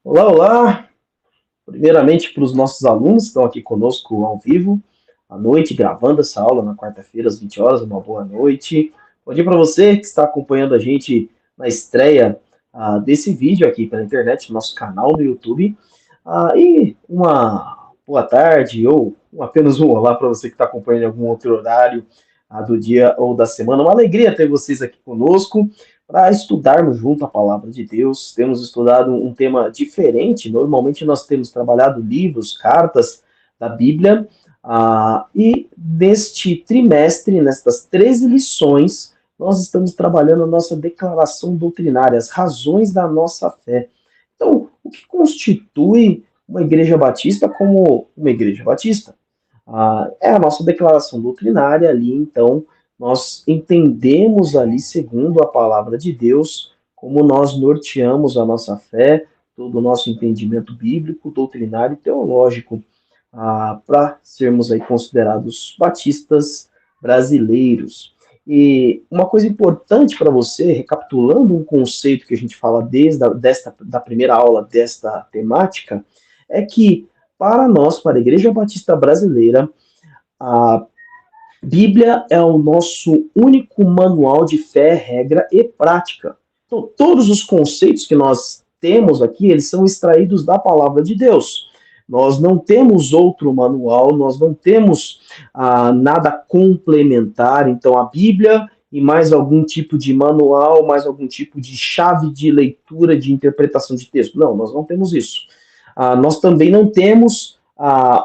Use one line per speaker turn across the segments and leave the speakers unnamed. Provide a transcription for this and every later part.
Olá, olá! Primeiramente para os nossos alunos que estão aqui conosco ao vivo, à noite, gravando essa aula na quarta-feira, às 20 horas, uma boa noite. Bom dia para você que está acompanhando a gente na estreia desse vídeo aqui pela internet, no nosso canal no YouTube. E uma boa tarde ou apenas um olá para você que está acompanhando em algum outro horário do dia ou da semana. Uma alegria ter vocês aqui conosco para estudarmos junto a palavra de Deus. Temos estudado um tema diferente. Normalmente nós temos trabalhado livros, cartas da Bíblia, e neste trimestre, nestas 13 lições, nós estamos trabalhando a nossa declaração doutrinária, as razões da nossa fé. Então, o que constitui uma igreja batista como uma igreja batista? É a nossa declaração doutrinária ali, então, nós entendemos ali, segundo a palavra de Deus, como nós norteamos a nossa fé, todo o nosso entendimento bíblico, doutrinário e teológico, para sermos aí considerados batistas brasileiros. E uma coisa importante para você, recapitulando um conceito que a gente fala da primeira aula desta temática, é que para nós, para a Igreja Batista Brasileira, a Bíblia é o nosso único manual de fé, regra e prática. Então, todos os conceitos que nós temos aqui, eles são extraídos da palavra de Deus. Nós não temos outro manual, nós não temos nada complementar. Então, a Bíblia e mais algum tipo de manual, mais algum tipo de chave de leitura, de interpretação de texto. Não, nós não temos isso. Nós também não temos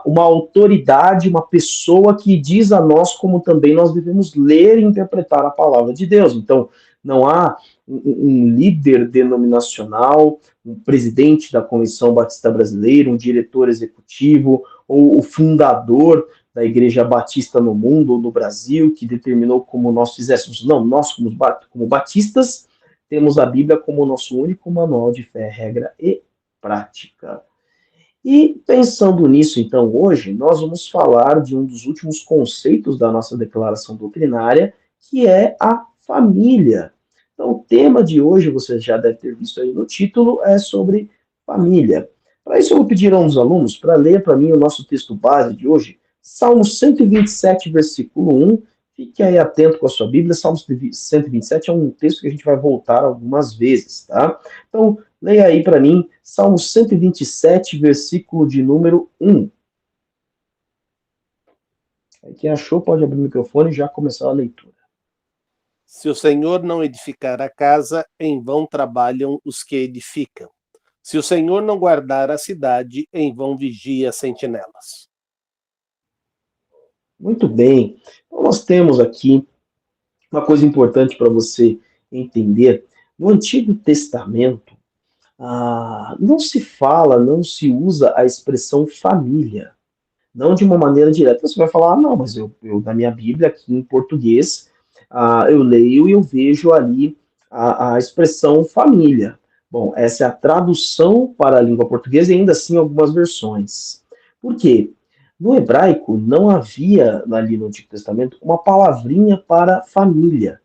uma autoridade, uma pessoa que diz a nós como também nós devemos ler e interpretar a palavra de Deus. Então, não há um líder denominacional, um presidente da Convenção Batista Brasileira, um diretor executivo, ou o fundador da Igreja Batista no mundo ou no Brasil, que determinou como nós fizéssemos. Não, nós, como batistas, temos a Bíblia como nosso único manual de fé, regra e prática. E pensando nisso, então, hoje, nós vamos falar de um dos últimos conceitos da nossa declaração doutrinária, que é a família. Então, o tema de hoje, você já deve ter visto aí no título, é sobre família. Para isso, eu vou pedir a uns alunos para ler para mim o nosso texto base de hoje, Salmo 127, versículo 1. Fique aí atento com a sua Bíblia. Salmo 127 é um texto que a gente vai voltar algumas vezes, tá? Então, leia aí para mim, Salmo 127, versículo de número 1. Aí quem achou pode abrir o microfone e já começar a leitura.
Se o Senhor não edificar a casa, em vão trabalham os que edificam. Se o Senhor não guardar a cidade, em vão vigia as sentinelas.
Muito bem. Então, nós temos aqui uma coisa importante para você entender. No Antigo Testamento, não se fala, não se usa a expressão família. Não de uma maneira direta. Você vai falar, não, mas eu na minha Bíblia, aqui em português, eu leio e eu vejo ali a expressão família. Bom, essa é a tradução para a língua portuguesa e ainda assim algumas versões. Por quê? No hebraico não havia, ali no Antigo Testamento, uma palavrinha para família.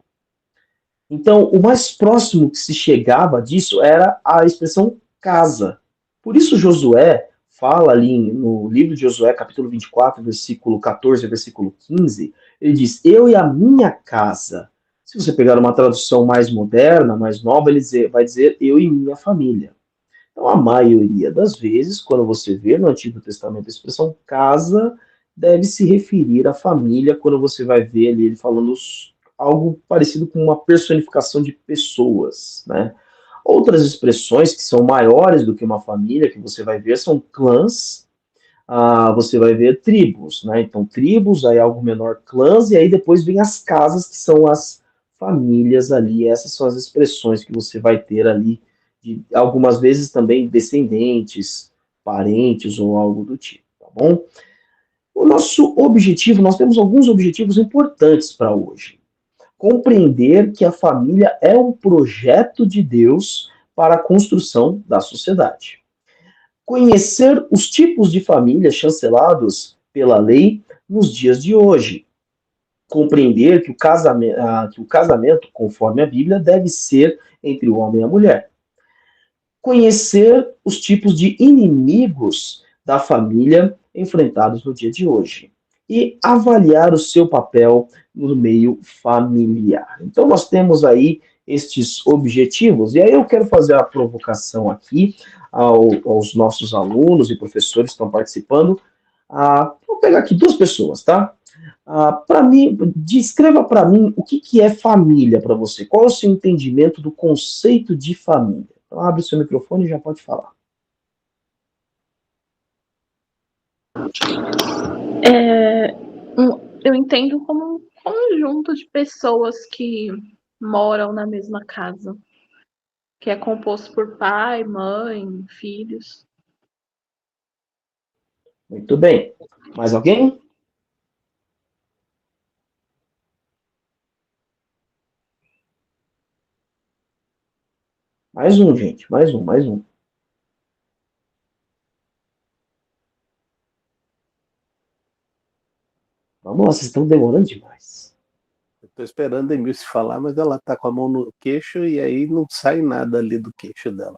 Então, o mais próximo que se chegava disso era a expressão casa. Por isso, Josué fala ali no livro de Josué, capítulo 24, versículo 14 versículo 15, ele diz: Eu e a minha casa. Se você pegar uma tradução mais moderna, mais nova, ele vai dizer: Eu e minha família. Então, a maioria das vezes, quando você vê no Antigo Testamento a expressão casa, deve se referir à família, quando você vai ver ali ele falando algo parecido com uma personificação de pessoas, né? Outras expressões que são maiores do que uma família, que você vai ver, são clãs, você vai ver tribos, né? Então, tribos, aí algo menor, clãs, e aí depois vem as casas, que são as famílias ali. Essas são as expressões que você vai ter ali, de algumas vezes também descendentes, parentes ou algo do tipo, tá bom? O nosso objetivo, nós temos alguns objetivos importantes para hoje. Compreender que a família é um projeto de Deus para a construção da sociedade. Conhecer os tipos de família chancelados pela lei nos dias de hoje. Compreender que o casamento, conforme a Bíblia, deve ser entre o homem e a mulher. conhecer os tipos de inimigos da família enfrentados no dia de hoje e avaliar o seu papel no meio familiar. Então, nós temos aí estes objetivos, e aí eu quero fazer a provocação aqui aos nossos alunos e professores que estão participando. Vou pegar aqui duas pessoas, tá? Para mim, descreva para mim o que é família para você. Qual é o seu entendimento do conceito de família? Então, abre o seu microfone e já pode falar.
Eu entendo como um conjunto de pessoas que moram na mesma casa, que é composto por pai, mãe, filhos.
Muito bem. Mais alguém? Mais um, gente. Mais um. Vamos lá, vocês estão demorando demais.
Estou esperando a Emilce falar, mas ela está com a mão no queixo e aí não sai nada ali do queixo dela.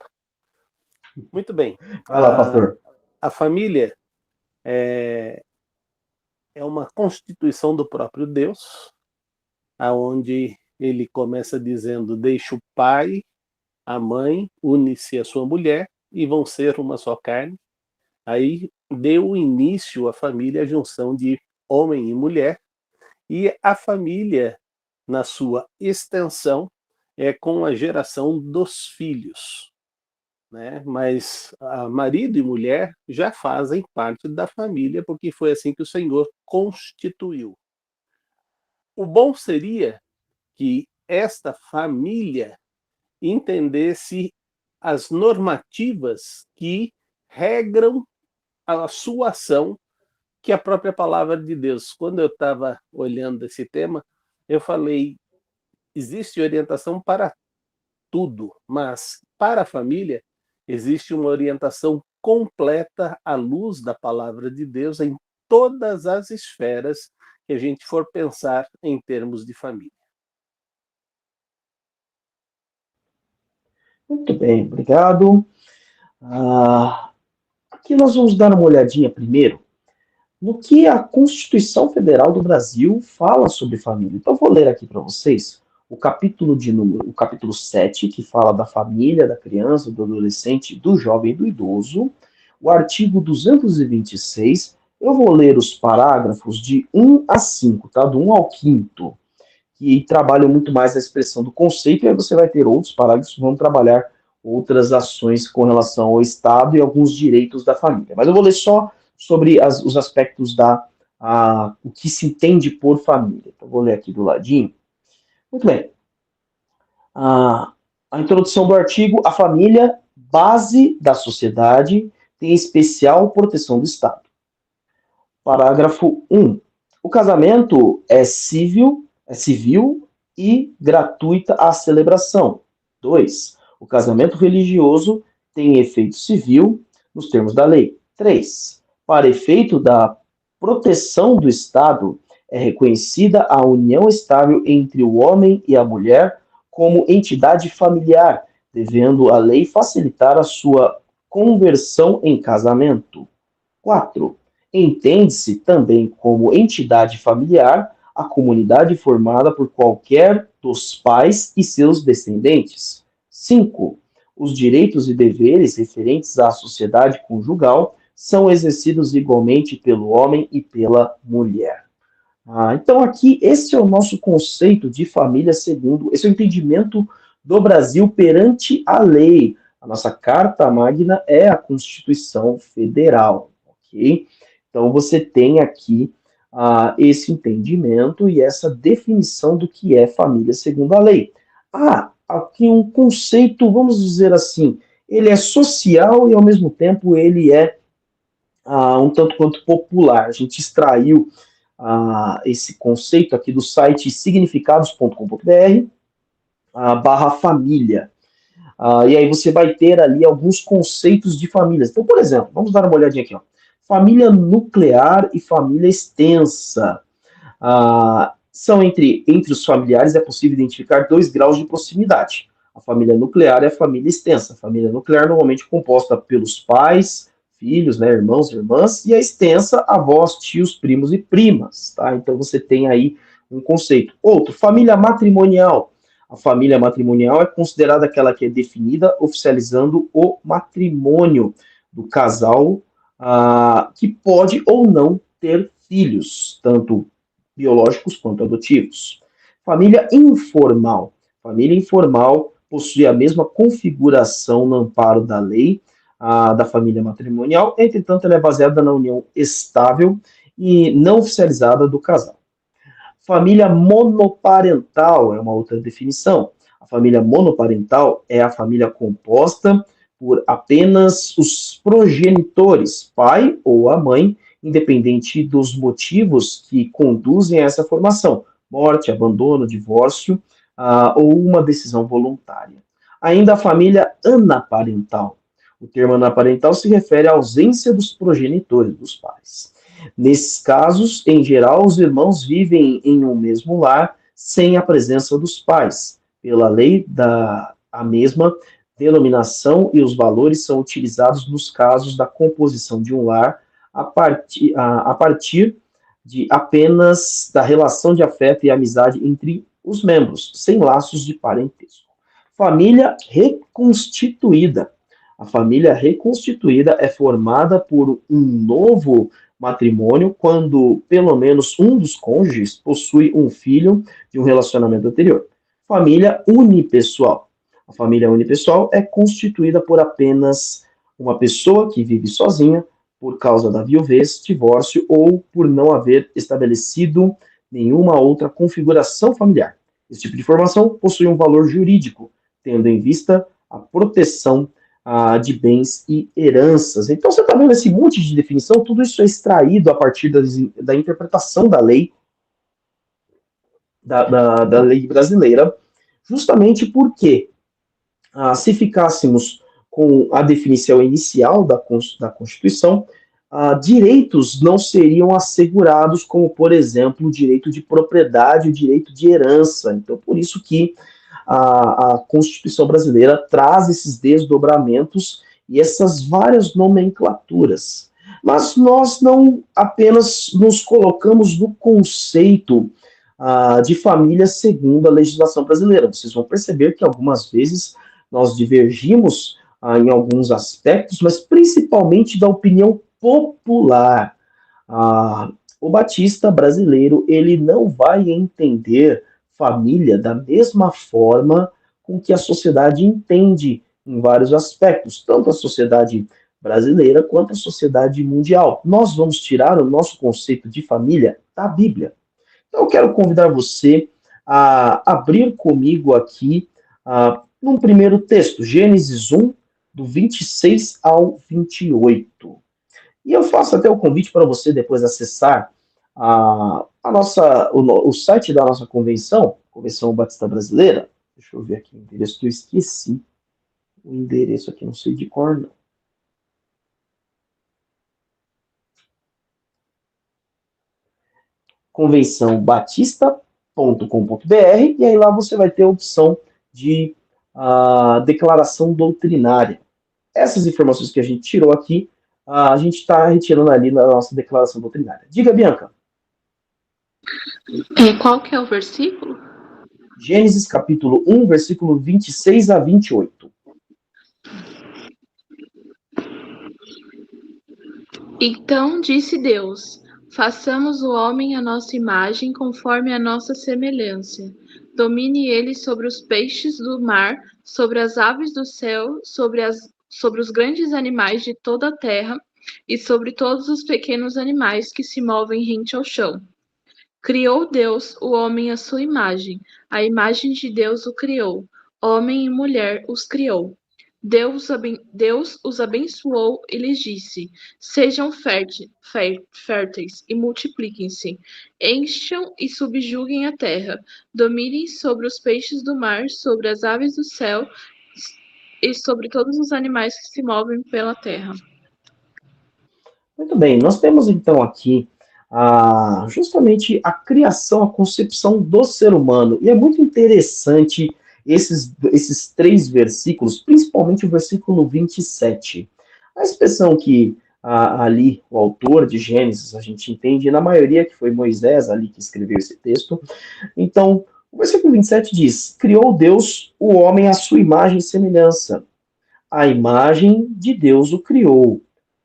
Muito bem.
Vai lá, pastor.
A família é uma constituição do próprio Deus, aonde ele começa dizendo: deixa o pai, a mãe, une-se a sua mulher e vão ser uma só carne. Aí deu início à família, a junção de homem e mulher, e a família, na sua extensão, é com a geração dos filhos, né? Mas marido e mulher já fazem parte da família, porque foi assim que o Senhor constituiu. O bom seria que esta família entendesse as normativas que regram a sua ação, que é a própria palavra de Deus. Quando eu estava olhando esse tema, eu falei, existe orientação para tudo, mas para a família existe uma orientação completa à luz da palavra de Deus em todas as esferas que a gente for pensar em termos de família.
Muito bem, obrigado. Aqui nós vamos dar uma olhadinha primeiro no que a Constituição Federal do Brasil fala sobre família. Então, vou ler aqui para vocês o capítulo 7, que fala da família, da criança, do adolescente, do jovem e do idoso. O artigo 226, eu vou ler os parágrafos de 1 a 5, tá? Do 1 ao 5º, que trabalham muito mais a expressão do conceito, e aí você vai ter outros parágrafos que vão trabalhar outras ações com relação ao Estado e alguns direitos da família. Mas eu vou ler só sobre os aspectos o que se entende por família. Então, vou ler aqui do ladinho. Muito bem. A introdução do artigo: a família, base da sociedade, tem especial proteção do Estado. Parágrafo 1. O casamento é civil e gratuita a celebração. 2. O casamento religioso tem efeito civil nos termos da lei. 3. Para efeito da proteção do Estado, é reconhecida a união estável entre o homem e a mulher como entidade familiar, devendo a lei facilitar a sua conversão em casamento. 4. Entende-se também como entidade familiar a comunidade formada por qualquer dos pais e seus descendentes. 5. Os direitos e deveres referentes à sociedade conjugal são exercidos igualmente pelo homem e pela mulher. Então, aqui, esse é o nosso conceito de família segundo, esse é o entendimento do Brasil perante a lei. A nossa Carta Magna é a Constituição Federal, ok? Então, você tem aqui esse entendimento e essa definição do que é família segundo a lei. Aqui um conceito, vamos dizer assim, ele é social e, ao mesmo tempo, ele é um tanto quanto popular. A gente extraiu esse conceito aqui do site significados.com.br / família. E aí você vai ter ali alguns conceitos de famílias. Então, por exemplo, vamos dar uma olhadinha aqui, ó. Família nuclear e família extensa. São entre os familiares é possível identificar 2 graus de proximidade. A família nuclear é a família extensa. A família nuclear normalmente é composta pelos pais, filhos, né, irmãos, irmãs, e a extensa, avós, tios, primos e primas, tá? Então você tem aí um conceito. Outro, família matrimonial. A família matrimonial é considerada aquela que é definida oficializando o matrimônio do casal, que pode ou não ter filhos, tanto biológicos quanto adotivos. Família informal. Família informal possui a mesma configuração no amparo da lei da família matrimonial, entretanto, ela é baseada na união estável e não oficializada do casal. Família monoparental é uma outra definição. A família monoparental é a família composta por apenas os progenitores, pai ou a mãe, independente dos motivos que conduzem a essa formação, morte, abandono, divórcio, ou uma decisão voluntária. Ainda a família anaparental. O termo anaparental se refere à ausência dos progenitores, dos pais. Nesses casos, em geral, os irmãos vivem em um mesmo lar sem a presença dos pais. Pela lei a mesma denominação e os valores são utilizados nos casos da composição de um lar a partir de apenas da relação de afeto e amizade entre os membros, sem laços de parentesco. Família reconstituída. A família reconstituída é formada por um novo matrimônio quando pelo menos um dos cônjuges possui um filho de um relacionamento anterior. Família unipessoal. A família unipessoal é constituída por apenas uma pessoa que vive sozinha por causa da viuvez, divórcio ou por não haver estabelecido nenhuma outra configuração familiar. Esse tipo de formação possui um valor jurídico, tendo em vista a proteção de bens e heranças. Então, você está vendo esse monte de definição, tudo isso é extraído a partir da interpretação da lei, da lei brasileira, justamente porque, se ficássemos com a definição inicial da Constituição, direitos não seriam assegurados, como, por exemplo, o direito de propriedade, o direito de herança. Então, por isso que a Constituição brasileira traz esses desdobramentos e essas várias nomenclaturas. Mas nós não apenas nos colocamos no conceito de família segundo a legislação brasileira. Vocês vão perceber que algumas vezes nós divergimos em alguns aspectos, mas principalmente da opinião popular. O batista brasileiro, ele não vai entender família da mesma forma com que a sociedade entende em vários aspectos, tanto a sociedade brasileira quanto a sociedade mundial. Nós vamos tirar o nosso conceito de família da Bíblia. Então, eu quero convidar você a abrir comigo aqui num primeiro texto, Gênesis 1, do 26 ao 28. E eu faço até o convite para você depois acessar o site da nossa convenção, Convenção Batista Brasileira. Deixa eu ver aqui o endereço que eu esqueci. O endereço aqui, não sei de cor, não. convençãobatista.com.br, e aí lá você vai ter a opção de declaração doutrinária. Essas informações que a gente tirou aqui, a gente está retirando ali na nossa declaração doutrinária. Diga, Bianca.
Qual que é o versículo?
Gênesis capítulo 1, versículo 26 a 28.
Então disse Deus: façamos o homem à nossa imagem, conforme a nossa semelhança. Domine ele sobre os peixes do mar, sobre as aves do céu, sobre os grandes animais de toda a terra e sobre todos os pequenos animais que se movem rente ao chão. Criou Deus o homem à sua imagem, a imagem de Deus o criou, homem e mulher os criou. Deus os abençoou e lhes disse: sejam férteis e multipliquem-se, encham e subjuguem a terra, dominem sobre os peixes do mar, sobre as aves do céu e sobre todos os animais que se movem pela terra.
Muito bem, nós temos então aqui justamente a criação, a concepção do ser humano. E é muito interessante esses três versículos, principalmente o versículo 27. A expressão que ali o autor de Gênesis, a gente entende, na maioria que foi Moisés ali que escreveu esse texto. Então, o versículo 27 diz: Criou Deus o homem à sua imagem e semelhança. A imagem de Deus o criou.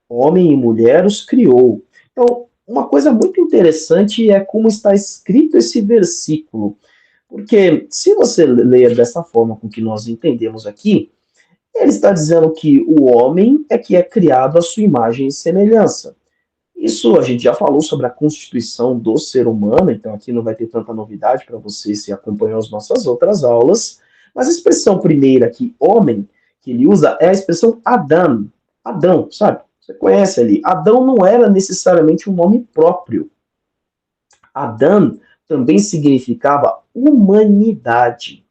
Homem e mulher os criou. Então, uma coisa muito interessante é como está escrito esse versículo. Porque se você ler dessa forma com que nós entendemos aqui, ele está dizendo que o homem é que é criado à sua imagem e semelhança. Isso a gente já falou sobre a constituição do ser humano, então aqui não vai ter tanta novidade para você se acompanhar as nossas outras aulas. Mas a expressão primeira aqui, homem, que ele usa é a expressão Adam. Adão, sabe? Você conhece ali. Adão não era necessariamente um nome próprio. Adam também significava humanidade.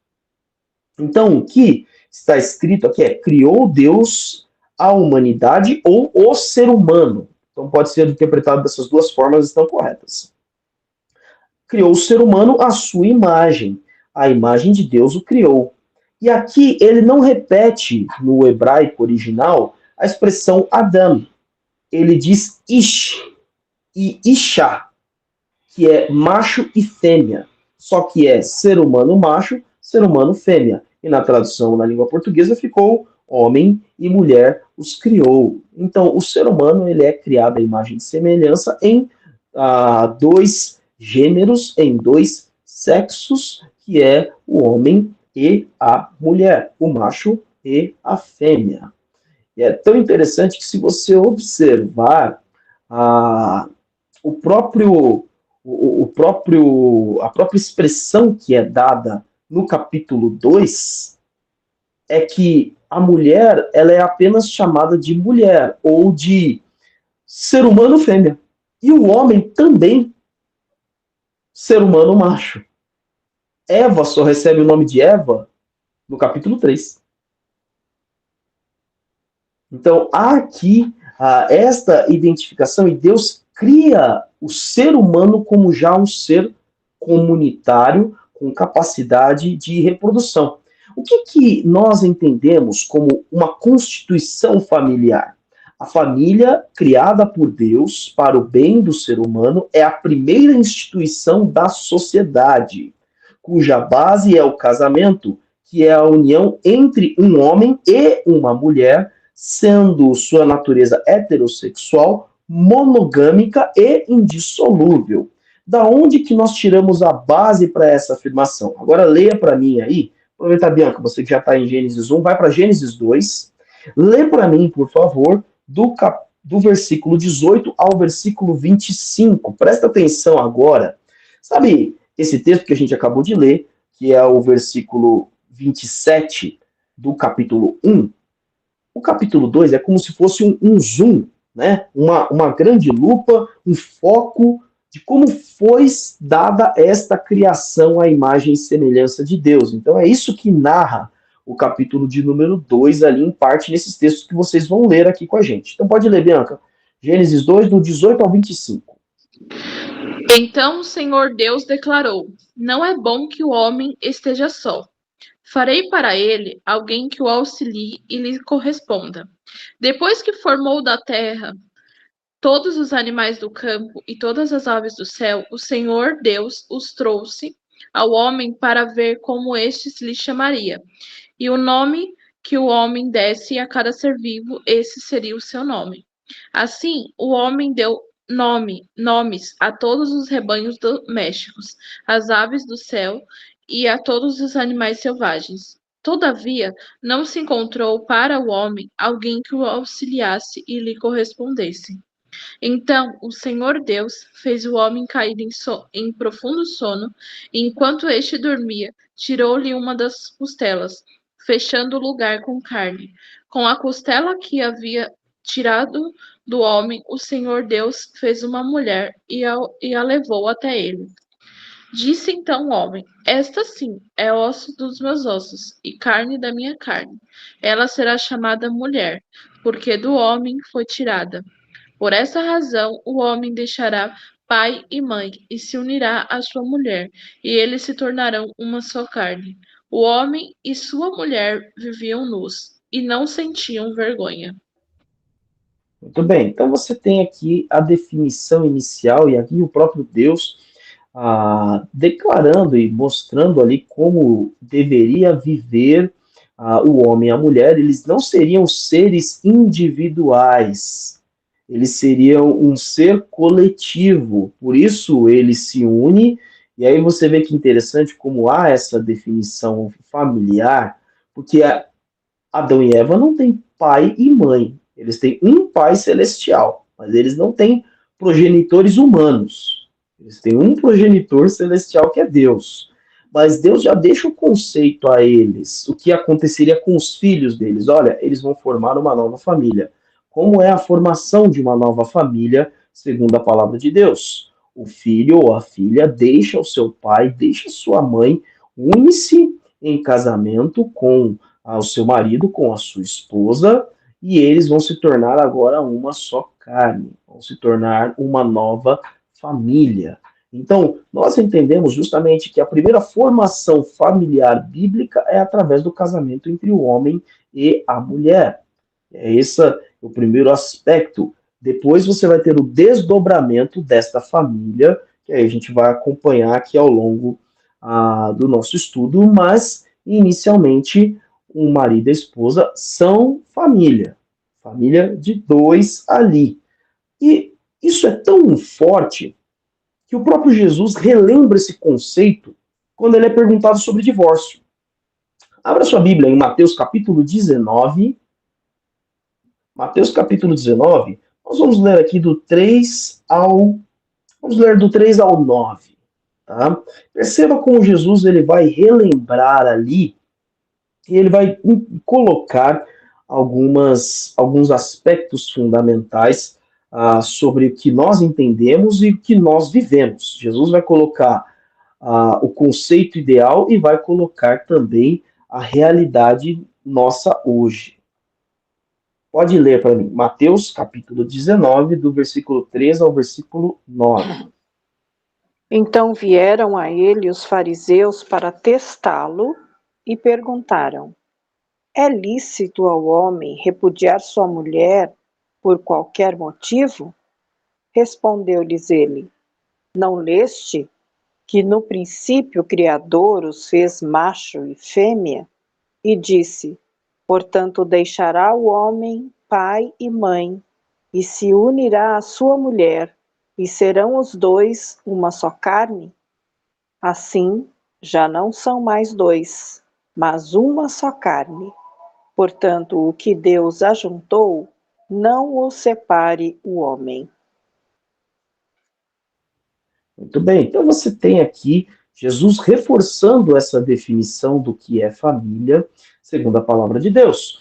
Então, o que está escrito aqui é: criou Deus a humanidade ou o ser humano. Então, pode ser interpretado dessas duas formas, estão corretas. Criou o ser humano à sua imagem. A imagem de Deus o criou. E aqui ele não repete no hebraico original a expressão Adam. Ele diz Ish e Isha, que é macho e fêmea. Só que é ser humano macho, ser humano fêmea. E na tradução na língua portuguesa ficou homem e mulher os criou. Então, o ser humano ele é criado à imagem e semelhança em dois gêneros, em dois sexos, que é o homem e a mulher, o macho e a fêmea. E é tão interessante que se você observar o próprio, a própria expressão que é dada no capítulo 2 é que a mulher ela é apenas chamada de mulher ou de ser humano fêmea. E o homem também ser humano macho. Eva só recebe o nome de Eva no capítulo 3. Então, há aqui esta identificação, e Deus cria o ser humano como já um ser comunitário com capacidade de reprodução. O que nós entendemos como uma constituição familiar? A família, criada por Deus para o bem do ser humano, é a primeira instituição da sociedade, cuja base é o casamento, que é a união entre um homem e uma mulher, sendo sua natureza heterossexual, monogâmica e indissolúvel. Da onde que nós tiramos a base para essa afirmação? Agora leia para mim aí. Aproveita, Bianca, você que já está em Gênesis 1, vai para Gênesis 2. Lê para mim, por favor, do versículo 18 ao versículo 25. Presta atenção agora. Sabe esse texto que a gente acabou de ler, que é o versículo 27 do capítulo 1? O capítulo 2 é como se fosse um zoom, né? Uma grande lupa, um foco de como foi dada esta criação à imagem e semelhança de Deus. Então é isso que narra o capítulo de número 2 ali, em parte, nesses textos que vocês vão ler aqui com a gente. Então pode ler, Bianca. Gênesis 2, do 18 ao 25.
Então o Senhor Deus declarou: Não é bom que o homem esteja só. Farei para ele alguém que o auxilie e lhe corresponda. Depois que formou da terra todos os animais do campo e todas as aves do céu, o Senhor Deus os trouxe ao homem para ver como estes lhe chamaria. E o nome que o homem desse a cada ser vivo, esse seria o seu nome. Assim, o homem deu nomes a todos os rebanhos domésticos, às aves do céu e a todos os animais selvagens. Todavia, não se encontrou para o homem alguém que o auxiliasse e lhe correspondesse. Então o Senhor Deus fez o homem cair em profundo sono, e enquanto este dormia, tirou-lhe uma das costelas, fechando o lugar com carne. Com a costela que havia tirado do homem, o Senhor Deus fez uma mulher e a levou até ele. Disse então o homem: Esta sim é osso dos meus ossos e carne da minha carne. Ela será chamada mulher, porque do homem foi tirada. Por essa razão, o homem deixará pai e mãe e se unirá à sua mulher, e eles se tornarão uma só carne. O homem e sua mulher viviam nus e não sentiam vergonha.
Muito bem, então você tem aqui a definição inicial, e aqui o próprio Deus declarando e mostrando ali como deveria viver o homem e a mulher. Eles não seriam seres individuais, eles seriam um ser coletivo, por isso ele se une. E aí você vê que interessante como há essa definição familiar, porque Adão e Eva não têm pai e mãe. Eles têm um pai celestial, mas eles não têm progenitores humanos. Eles têm um progenitor celestial que é Deus. Mas Deus já deixa o conceito a eles, o que aconteceria com os filhos deles. Olha, eles vão formar uma nova família. Como é a formação de uma nova família, segundo a palavra de Deus? O filho ou a filha deixa o seu pai, deixa sua mãe, une-se em casamento com ao seu marido, com a sua esposa, e eles vão se tornar agora uma só carne, vão se tornar uma nova família. Então, nós entendemos justamente que a primeira formação familiar bíblica é através do casamento entre o homem e a mulher. É esse o primeiro aspecto. Depois você vai ter o desdobramento desta família, que aí a gente vai acompanhar aqui ao longo do nosso estudo, mas inicialmente o marido e a esposa são família, família de dois ali. E isso é tão forte que o próprio Jesus relembra esse conceito quando ele é perguntado sobre divórcio. Abra sua Bíblia em Mateus capítulo 19. Mateus capítulo 19, nós vamos ler aqui do 3 ao... Vamos ler do 3 ao 9. Tá? Perceba como Jesus ele vai relembrar ali e ele vai colocar alguns aspectos fundamentais sobre o que nós entendemos e o que nós vivemos. Jesus vai colocar o conceito ideal e vai colocar também a realidade nossa hoje. Pode ler para mim, Mateus capítulo 19, do versículo 3 ao versículo 9.
Então vieram a ele os fariseus para testá-lo e perguntaram: é lícito ao homem repudiar sua mulher por qualquer motivo? Respondeu-lhes ele: não leste que no princípio o Criador os fez macho e fêmea? E disse: portanto deixará o homem pai e mãe, e se unirá à sua mulher, e serão os dois uma só carne? Assim, já não são mais dois, mas uma só carne. Portanto, o que Deus ajuntou, não o separe o homem.
Muito bem, então você tem aqui Jesus reforçando essa definição do que é família, segundo a palavra de Deus.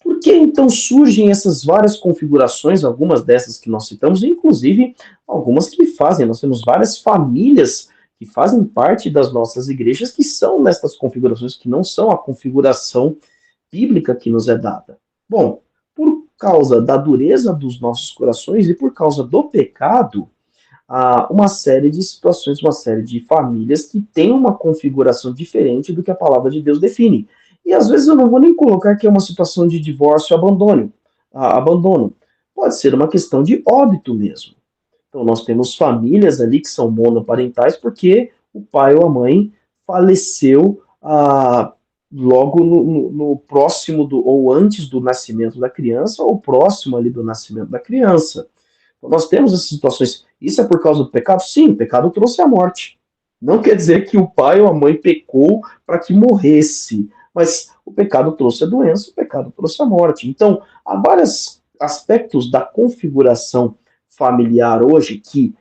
Por que então surgem essas várias configurações, algumas dessas que nós citamos, inclusive algumas que fazem, nós temos várias famílias que fazem parte das nossas igrejas que são nessas configurações, que não são a configuração bíblica que nos é dada. Bom, por causa da dureza dos nossos corações e por causa do pecado, há uma série de situações, uma série de famílias que têm uma configuração diferente do que a palavra de Deus define. E às vezes eu não vou nem colocar que é uma situação de divórcio e abandono. Pode ser uma questão de óbito mesmo. Então nós temos famílias ali que são monoparentais porque o pai ou a mãe faleceu logo no próximo ou antes do nascimento da criança ou próximo ali do nascimento da criança. Então, nós temos essas situações. Isso é por causa do pecado? Sim, o pecado trouxe a morte. Não quer dizer que o pai ou a mãe pecou para que morresse, mas o pecado trouxe a doença, o pecado trouxe a morte. Então, há vários aspectos da configuração familiar hoje que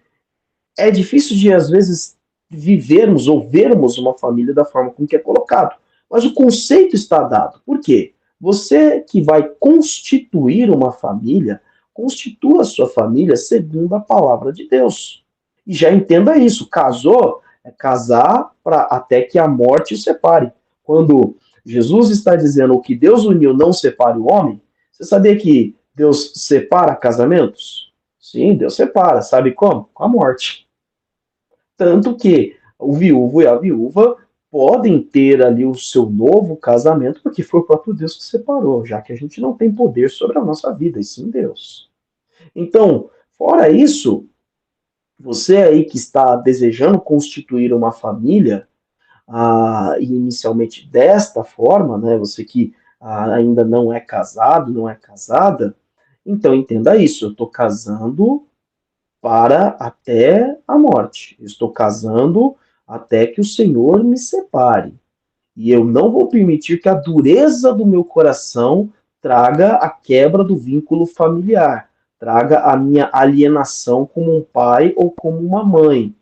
é difícil de, às vezes, vivermos ou vermos uma família da forma como que é colocado. Mas o conceito está dado. Por quê? Você que vai constituir uma família, constitua a sua família segundo a palavra de Deus. E já entenda isso, casou, é casar até que a morte o separe. Quando Jesus está dizendo o que Deus uniu não separe o homem, você sabia que Deus separa casamentos? Sim, Deus separa. Sabe como? Com a morte. Tanto que o viúvo e a viúva podem ter ali o seu novo casamento, porque foi o próprio Deus que separou, já que a gente não tem poder sobre a nossa vida, e sim Deus. Então, fora isso, você aí que está desejando constituir uma família, inicialmente desta forma, né? Você que ainda não é casado, não é casada, então entenda isso, eu estou casando para até a morte. Eu estou casando até que o Senhor me separe. E eu não vou permitir que a dureza do meu coração traga a quebra do vínculo familiar, traga a minha alienação como um pai ou como uma mãe,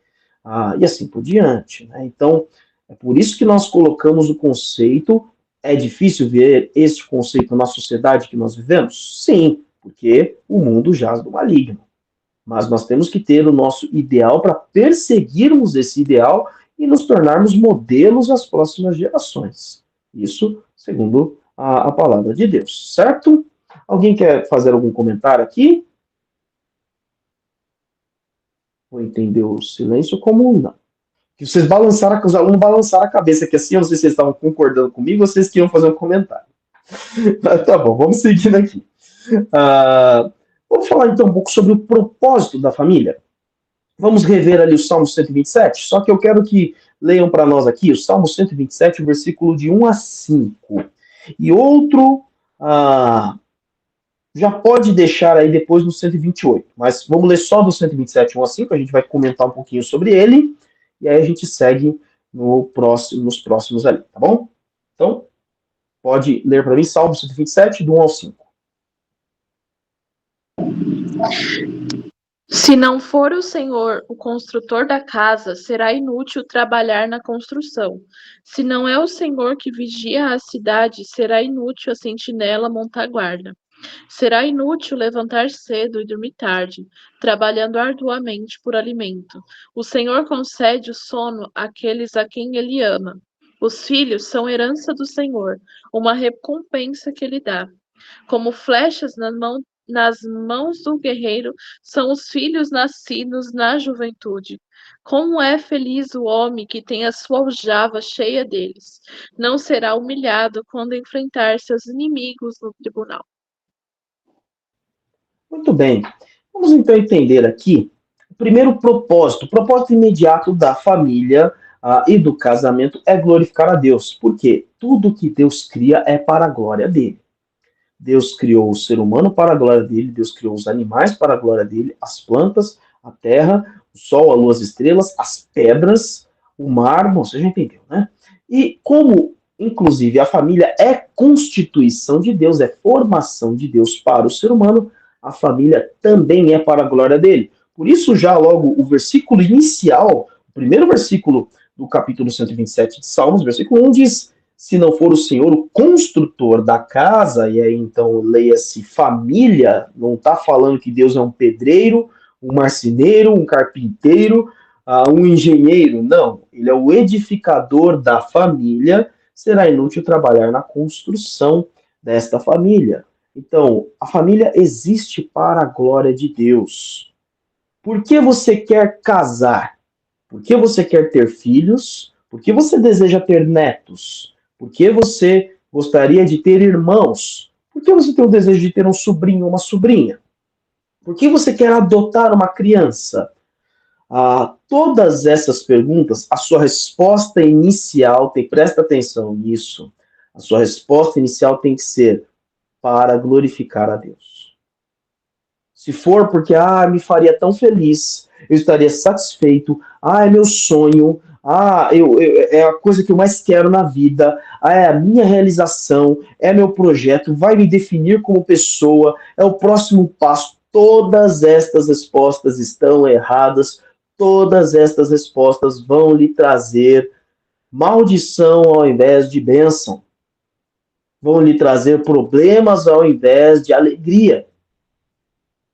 e assim por diante, né? Então, é por isso que nós colocamos o conceito. É difícil ver esse conceito na sociedade que nós vivemos? Sim, porque o mundo jaz do maligno. Mas nós temos que ter o nosso ideal para perseguirmos esse ideal e nos tornarmos modelos às próximas gerações. Isso segundo a palavra de Deus, certo? Alguém quer fazer algum comentário aqui? Vou entender o silêncio como um não. Que vocês balançaram, os alunos balançaram a cabeça aqui assim, eu não sei se vocês estavam concordando comigo ou vocês queriam fazer um comentário. Mas tá bom, vamos seguindo aqui. Vamos falar então um pouco sobre o propósito da família. Vamos rever ali o Salmo 127, só que eu quero que leiam para nós aqui o Salmo 127, o versículo de 1 a 5. E outro, já pode deixar aí depois no 128, mas vamos ler só do 127, 1 a 5, a gente vai comentar um pouquinho sobre ele, e aí a gente segue nos próximos ali, tá bom? Então, pode ler para mim Salmo 127, do 1 ao 5.
Se não for o Senhor o construtor da casa, será inútil trabalhar na construção. Se não é o Senhor que vigia a cidade, será inútil a sentinela montar guarda. Será inútil levantar cedo e dormir tarde, trabalhando arduamente por alimento. O Senhor concede o sono àqueles a quem Ele ama. Os filhos são herança do Senhor, uma recompensa que Ele dá. Como flechas nas mãos do guerreiro são os filhos nascidos na juventude. Como é feliz o homem que tem a sua aljava cheia deles. Não será humilhado quando enfrentar seus inimigos no tribunal.
Muito bem. Vamos então entender aqui o primeiro propósito. O propósito imediato da família e do casamento é glorificar a Deus. Porque tudo que Deus cria é para a glória dele. Deus criou o ser humano para a glória dele, Deus criou os animais para a glória dele, as plantas, a terra, o sol, a lua, as estrelas, as pedras, o mar, bom, você já entendeu, né? E como, inclusive, a família é constituição de Deus, é formação de Deus para o ser humano, a família também é para a glória dele. Por isso, já logo o versículo inicial, o primeiro versículo do capítulo 127 de Salmos, versículo 1 diz: se não for o Senhor o construtor da casa, e aí então leia-se família, não está falando que Deus é um pedreiro, um marceneiro, um carpinteiro, um engenheiro, não. Ele é o edificador da família, será inútil trabalhar na construção desta família. Então, a família existe para a glória de Deus. Por que você quer casar? Por que você quer ter filhos? Por que você deseja ter netos? Por que você gostaria de ter irmãos? Por que você tem o desejo de ter um sobrinho ou uma sobrinha? Por que você quer adotar uma criança? Todas essas perguntas, a sua resposta inicial, presta atenção nisso, a sua resposta inicial tem que ser para glorificar a Deus. Se for porque, me faria tão feliz, eu estaria satisfeito, é meu sonho, é a coisa que eu mais quero na vida, é a minha realização, é meu projeto, vai me definir como pessoa, é o próximo passo. Todas estas respostas estão erradas, todas estas respostas vão lhe trazer maldição ao invés de bênção. Vão lhe trazer problemas ao invés de alegria.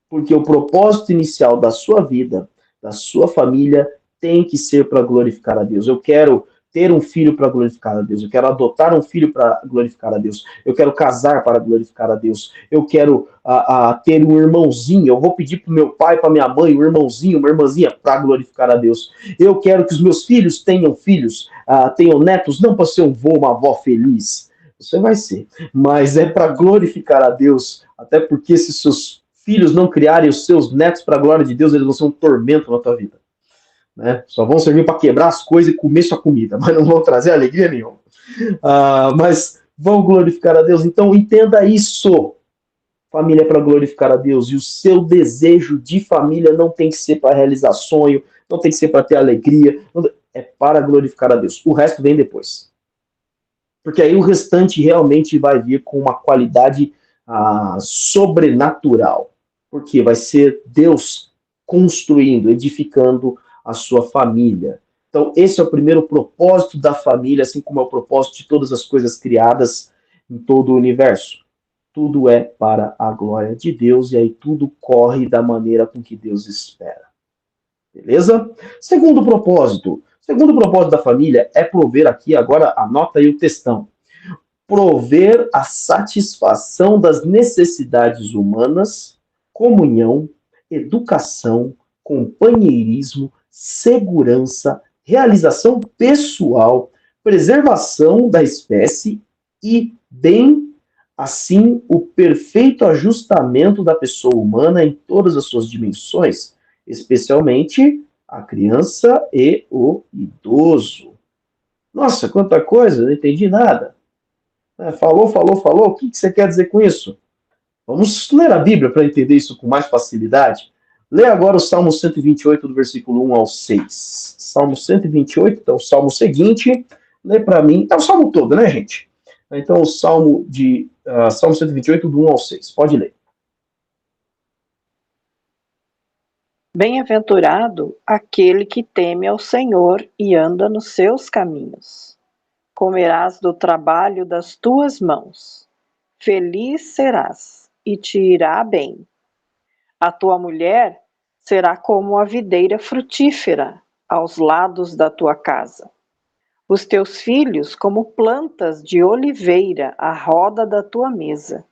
Porque o propósito inicial da sua vida, da sua família, tem que ser para glorificar a Deus. Eu quero ter um filho para glorificar a Deus, eu quero adotar um filho para glorificar a Deus, eu quero casar para glorificar a Deus, eu quero ter um irmãozinho, eu vou pedir para o meu pai, para minha mãe, um irmãozinho, uma irmãzinha para glorificar a Deus. Eu quero que os meus filhos tenham filhos, tenham netos, não para ser um vô, uma avó feliz. Você vai ser, mas é para glorificar a Deus, até porque se seus filhos não criarem os seus netos para a glória de Deus, eles vão ser um tormento na tua vida. Né? Só vão servir para quebrar as coisas e comer sua comida, mas não vão trazer alegria nenhuma. Mas vão glorificar a Deus. Então entenda isso. Família é para glorificar a Deus. E o seu desejo de família não tem que ser para realizar sonho, não tem que ser para ter alegria, é para glorificar a Deus. O resto vem depois. Porque aí o restante realmente vai vir com uma qualidade sobrenatural. Porque vai ser Deus construindo, edificando a sua família. Então, esse é o primeiro propósito da família, assim como é o propósito de todas as coisas criadas em todo o universo. Tudo é para a glória de Deus, e aí tudo corre da maneira com que Deus espera. Beleza? Segundo propósito da família é prover aqui, agora anota aí o textão, prover a satisfação das necessidades humanas, comunhão, educação, companheirismo, segurança, realização pessoal, preservação da espécie e, bem assim, o perfeito ajustamento da pessoa humana em todas as suas dimensões, especialmente a criança e o idoso. Nossa, quanta coisa, não entendi nada. Falou. O que você quer dizer com isso? Vamos ler a Bíblia para entender isso com mais facilidade. Lê agora o Salmo 128, do versículo 1 ao 6. Salmo 128, então o salmo seguinte, lê para mim, é o salmo todo, né, gente? Então o Salmo 128, do 1 ao 6. Pode ler.
Bem-aventurado aquele que teme ao Senhor e anda nos seus caminhos. Comerás do trabalho das tuas mãos. Feliz serás e te irá bem. A tua mulher será como a videira frutífera aos lados da tua casa. Os teus filhos como plantas de oliveira à roda da tua mesa.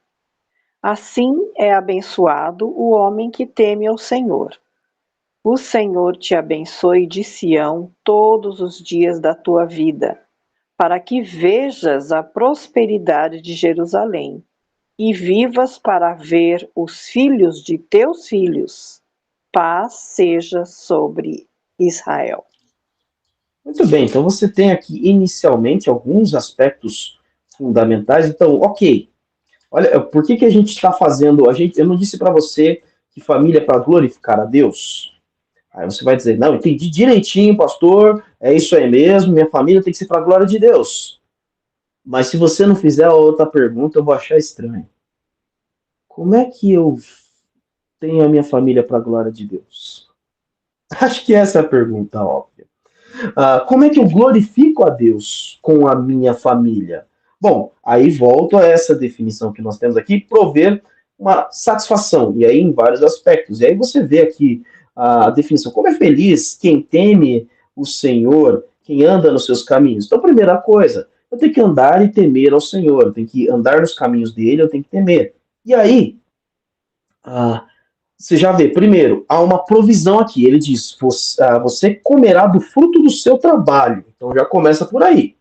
Assim é abençoado o homem que teme ao Senhor. O Senhor te abençoe de Sião todos os dias da tua vida, para que vejas a prosperidade de Jerusalém e vivas para ver os filhos de teus filhos. Paz seja sobre Israel.
Muito bem, então você tem aqui inicialmente alguns aspectos fundamentais. Então, ok, olha, por que a gente está fazendo? Eu não disse para você que família é para glorificar a Deus? Aí você vai dizer, não, entendi direitinho, pastor, é isso aí mesmo, minha família tem que ser para a glória de Deus. Mas se você não fizer a outra pergunta, eu vou achar estranho. Como é que eu tenho a minha família para a glória de Deus? Acho que essa é a pergunta óbvia. Como é que eu glorifico a Deus com a minha família? Bom, aí volto a essa definição que nós temos aqui, prover uma satisfação, e aí em vários aspectos. E aí você vê aqui a definição, como é feliz quem teme o Senhor, quem anda nos seus caminhos. Então, primeira coisa, eu tenho que andar e temer ao Senhor, eu tenho que andar nos caminhos dele, eu tenho que temer. E aí, você já vê, primeiro, há uma provisão aqui. Ele diz, você comerá do fruto do seu trabalho. Então já começa por aí.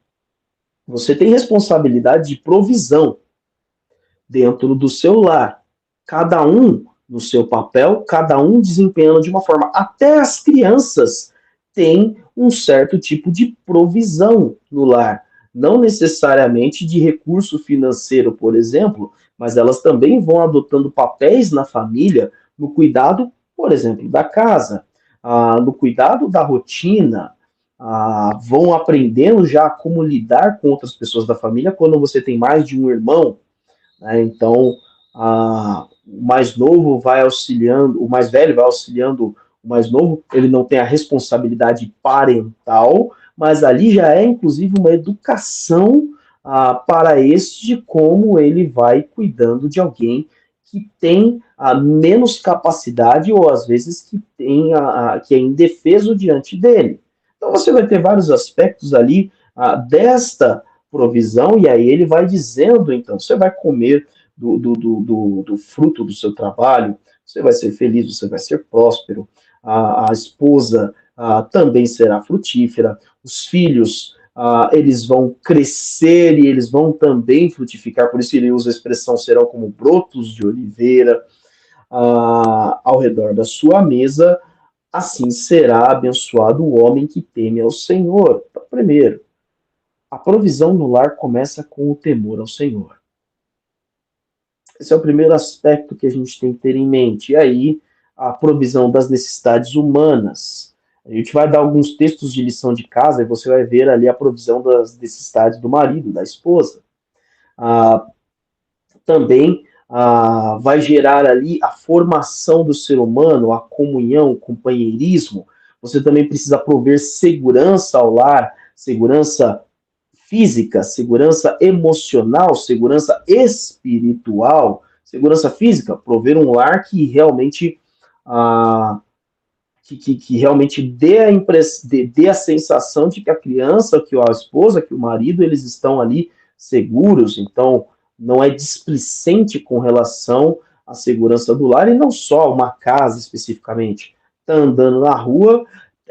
Você tem responsabilidade de provisão dentro do seu lar. Cada um no seu papel, cada um desempenhando de uma forma. Até as crianças têm um certo tipo de provisão no lar. Não necessariamente de recurso financeiro, por exemplo, mas elas também vão adotando papéis na família no cuidado, por exemplo, da casa, no cuidado da rotina, vão aprendendo já como lidar com outras pessoas da família quando você tem mais de um irmão, né? Então, o mais novo vai auxiliando, o mais velho vai auxiliando o mais novo, ele não tem a responsabilidade parental, mas ali já é, inclusive, uma educação para este de como ele vai cuidando de alguém que tem menos capacidade ou, às vezes, que é indefeso diante dele. Então, você vai ter vários aspectos ali desta provisão, e aí ele vai dizendo, então, você vai comer do fruto do seu trabalho, você vai ser feliz, você vai ser próspero, a esposa também será frutífera, os filhos, eles vão crescer e eles vão também frutificar, por isso ele usa a expressão serão como brotos de oliveira ao redor da sua mesa, assim será abençoado o homem que teme ao Senhor. Então, primeiro, a provisão no lar começa com o temor ao Senhor. Esse é o primeiro aspecto que a gente tem que ter em mente. E aí, a provisão das necessidades humanas. A gente vai dar alguns textos de lição de casa e você vai ver ali a provisão das necessidades do marido, da esposa. Também vai gerar ali a formação do ser humano, a comunhão, o companheirismo. Você também precisa prover segurança ao lar, segurança física, segurança emocional, segurança espiritual, segurança física, prover um lar que realmente que realmente dê a sensação de que a criança, que a esposa, que o marido, eles estão ali seguros, então não é displicente com relação à segurança do lar, e não só uma casa especificamente. Está andando na rua,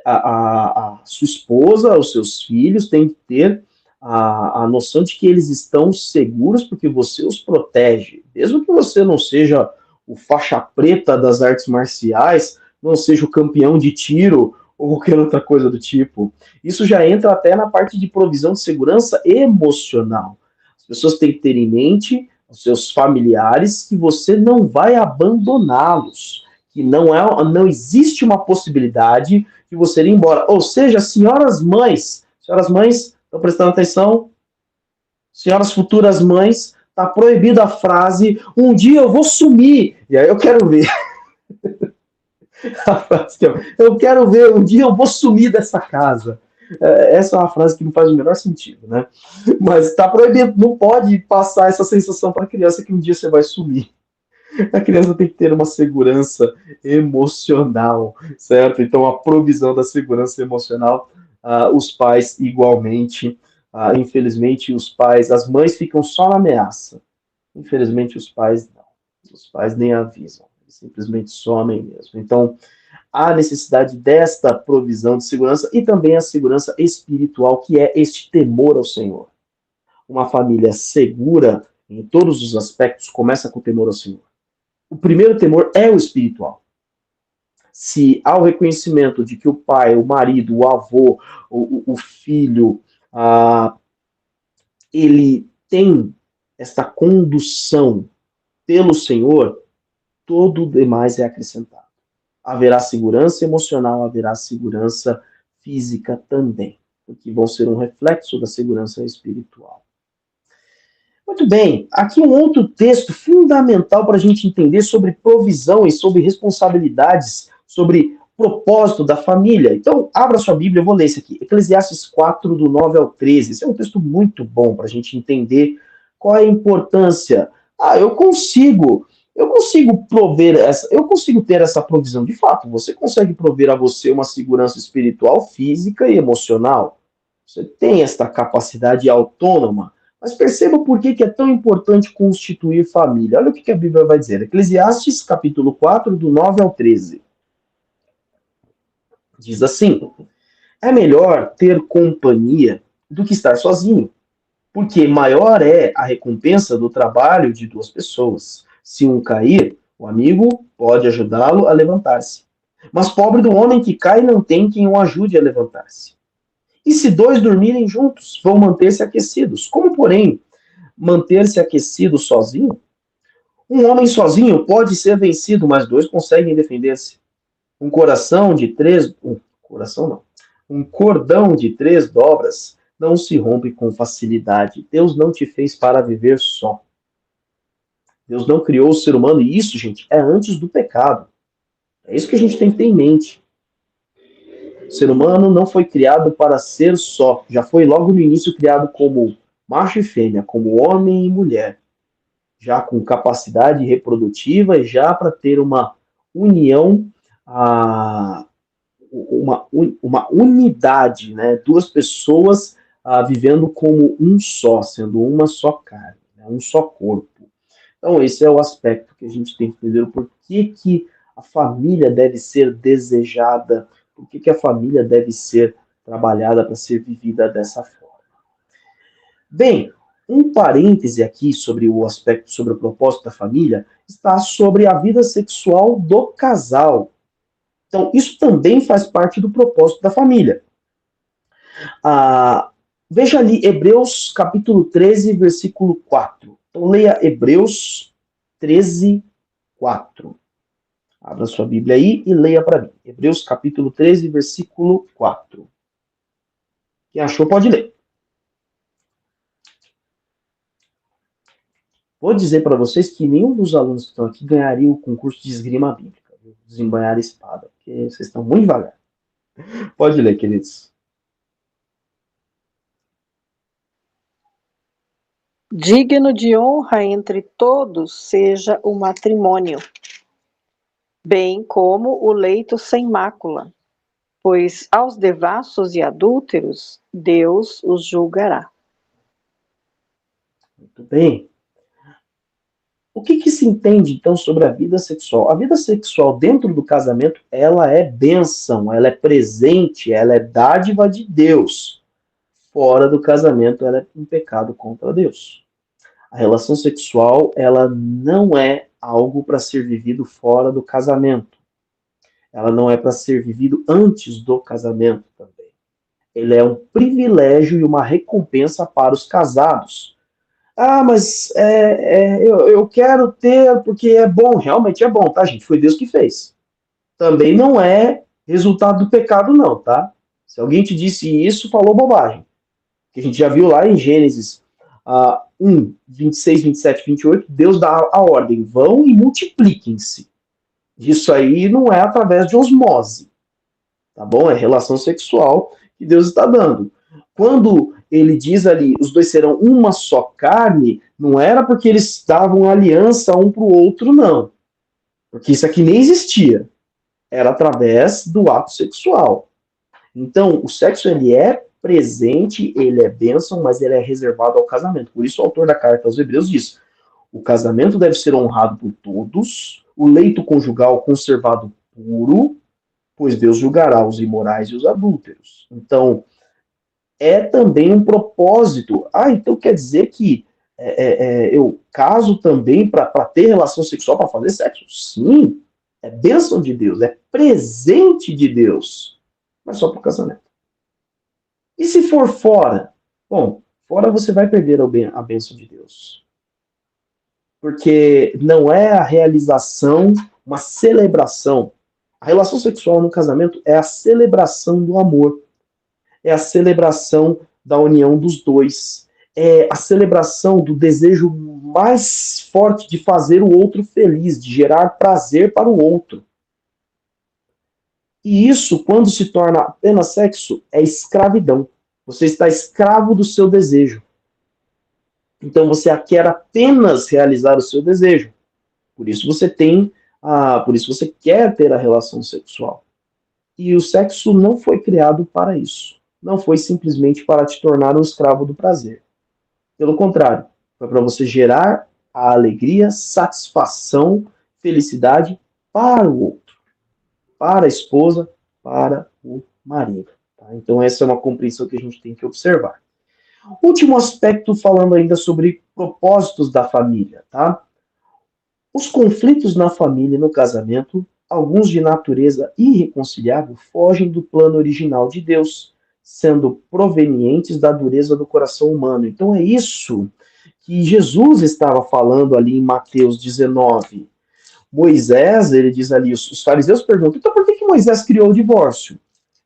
a sua esposa, os seus filhos têm que ter a noção de que eles estão seguros porque você os protege. Mesmo que você não seja o faixa preta das artes marciais, não seja o campeão de tiro ou qualquer outra coisa do tipo. Isso já entra até na parte de provisão de segurança emocional. As pessoas têm que ter em mente, os seus familiares, que você não vai abandoná-los, que não existe uma possibilidade de você ir embora. Ou seja, senhoras mães, estão prestando atenção? Senhoras futuras mães, está proibida a frase, um dia eu vou sumir. E aí eu quero ver. A frase que eu quero ver, um dia eu vou sumir dessa casa. Essa é uma frase que não faz o menor sentido, né? Mas está proibido, não pode passar essa sensação para a criança que um dia você vai sumir. A criança tem que ter uma segurança emocional, certo? Então, a provisão da segurança emocional, os pais igualmente, infelizmente, as mães ficam só na ameaça. Infelizmente, os pais não. Os pais nem avisam, eles simplesmente somem mesmo. Então, há necessidade desta provisão de segurança e também a segurança espiritual, que é este temor ao Senhor. Uma família segura em todos os aspectos começa com o temor ao Senhor. O primeiro temor é o espiritual. Se há o reconhecimento de que o pai, o marido, o avô, o filho, ele tem esta condução pelo Senhor, todo o demais é acrescentado. Haverá segurança emocional, haverá segurança física também, porque vão ser um reflexo da segurança espiritual. Muito bem, aqui um outro texto fundamental para a gente entender sobre provisão e sobre responsabilidades, sobre propósito da família. Então, abra sua Bíblia, eu vou ler isso aqui. Eclesiastes 4, do 9 ao 13. Esse é um texto muito bom para a gente entender qual é a importância. Eu consigo prover eu consigo ter essa provisão. De fato, você consegue prover a você uma segurança espiritual, física e emocional. Você tem esta capacidade autônoma. Mas perceba por que é tão importante constituir família. Olha o que a Bíblia vai dizer. Eclesiastes, capítulo 4, do 9 ao 13. Diz assim: é melhor ter companhia do que estar sozinho, porque maior é a recompensa do trabalho de duas pessoas. Se um cair, o amigo pode ajudá-lo a levantar-se. Mas pobre do homem que cai não tem quem o ajude a levantar-se. E se dois dormirem juntos, vão manter-se aquecidos. Como, porém, manter-se aquecido sozinho? Um homem sozinho pode ser vencido, mas dois conseguem defender-se. Um cordão de três dobras não se rompe com facilidade. Deus não te fez para viver só. Deus não criou o ser humano, e isso, gente, é antes do pecado. É isso que a gente tem que ter em mente. O ser humano não foi criado para ser só. Já foi logo no início criado como macho e fêmea, como homem e mulher. Já com capacidade reprodutiva e já para ter uma união, uma unidade, né? Duas pessoas vivendo como um só, sendo uma só carne, né, um só corpo. Então, esse é o aspecto que a gente tem que entender, o porquê que a família deve ser desejada, por que a família deve ser trabalhada para ser vivida dessa forma. Bem, um parêntese aqui sobre o aspecto, sobre o propósito da família, está sobre a vida sexual do casal. Então, isso também faz parte do propósito da família. Veja ali Hebreus capítulo 13, versículo 4. Então, leia Hebreus 13, 4. Abra sua Bíblia aí e leia para mim. Hebreus capítulo 13, versículo 4. Quem achou pode ler. Vou dizer para vocês que nenhum dos alunos que estão aqui ganharia o concurso de esgrima bíblica, desembanhar a espada, porque vocês estão muito devagar. Pode ler, queridos.
Digno de honra entre todos seja o matrimônio, bem como o leito sem mácula, pois aos devassos e adúlteros Deus os julgará.
Muito bem. O que se entende, então, sobre a vida sexual? A vida sexual dentro do casamento, ela é bênção, ela é presente, ela é dádiva de Deus. Fora do casamento, ela é um pecado contra Deus. A relação sexual, ela não é algo para ser vivido fora do casamento. Ela não é para ser vivido antes do casamento também. Ele é um privilégio e uma recompensa para os casados. Mas eu quero ter porque é bom, realmente é bom, tá, gente? Foi Deus que fez. Também não é resultado do pecado, não, tá? Se alguém te disse isso, falou bobagem. Que a gente já viu lá em Gênesis 1, 26, 27, 28, Deus dá a ordem, vão e multipliquem-se. Isso aí não é através de osmose, tá bom? É relação sexual que Deus está dando. Quando ele diz ali, os dois serão uma só carne, não era porque eles davam aliança um para o outro, não. Porque isso aqui nem existia. Era através do ato sexual. Então, o sexo, ele é presente, ele é bênção, mas ele é reservado ao casamento. Por isso, o autor da carta aos Hebreus diz: o casamento deve ser honrado por todos, o leito conjugal conservado puro, pois Deus julgará os imorais e os adúlteros. Então, é também um propósito. Então quer dizer que eu caso também para ter relação sexual, para fazer sexo? Sim, é bênção de Deus, é presente de Deus, mas só para o casamento. E se for fora? Bom, fora você vai perder a bênção de Deus. Porque não é a realização, uma celebração. A relação sexual no casamento é a celebração do amor. É a celebração da união dos dois. É a celebração do desejo mais forte de fazer o outro feliz, de gerar prazer para o outro. E isso, quando se torna apenas sexo, é escravidão. Você está escravo do seu desejo. Então você quer apenas realizar o seu desejo. Por isso você por isso você quer ter a relação sexual. E o sexo não foi criado para isso. Não foi simplesmente para te tornar um escravo do prazer. Pelo contrário, foi para você gerar a alegria, satisfação, felicidade para o outro, para a esposa, para o marido. Tá? Então essa é uma compreensão que a gente tem que observar. Último aspecto, falando ainda sobre propósitos da família. Tá? Os conflitos na família e no casamento, alguns de natureza irreconciliável, fogem do plano original de Deus, sendo provenientes da dureza do coração humano. Então é isso que Jesus estava falando ali em Mateus 19. Moisés, ele diz ali, os fariseus perguntam, então por que Moisés criou o divórcio?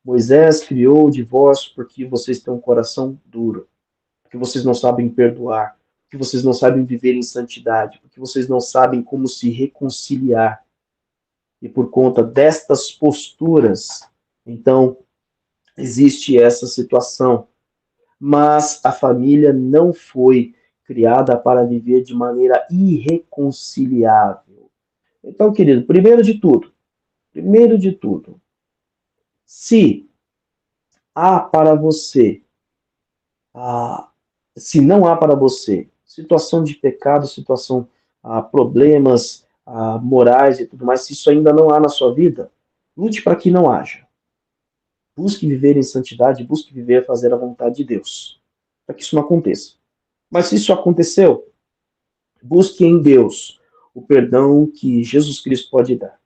Moisés criou o divórcio porque vocês têm um coração duro, porque vocês não sabem perdoar, porque vocês não sabem viver em santidade, porque vocês não sabem como se reconciliar. E por conta destas posturas, então, existe essa situação. Mas a família não foi criada para viver de maneira irreconciliável. Então, querido, primeiro de tudo, se há para você se não há para você situação de pecado, problemas morais e tudo mais, se isso ainda não há na sua vida, lute para que não haja. Busque viver em santidade, busque viver fazer a vontade de Deus, para que isso não aconteça. Mas se isso aconteceu, busque em Deus o perdão que Jesus Cristo pode dar.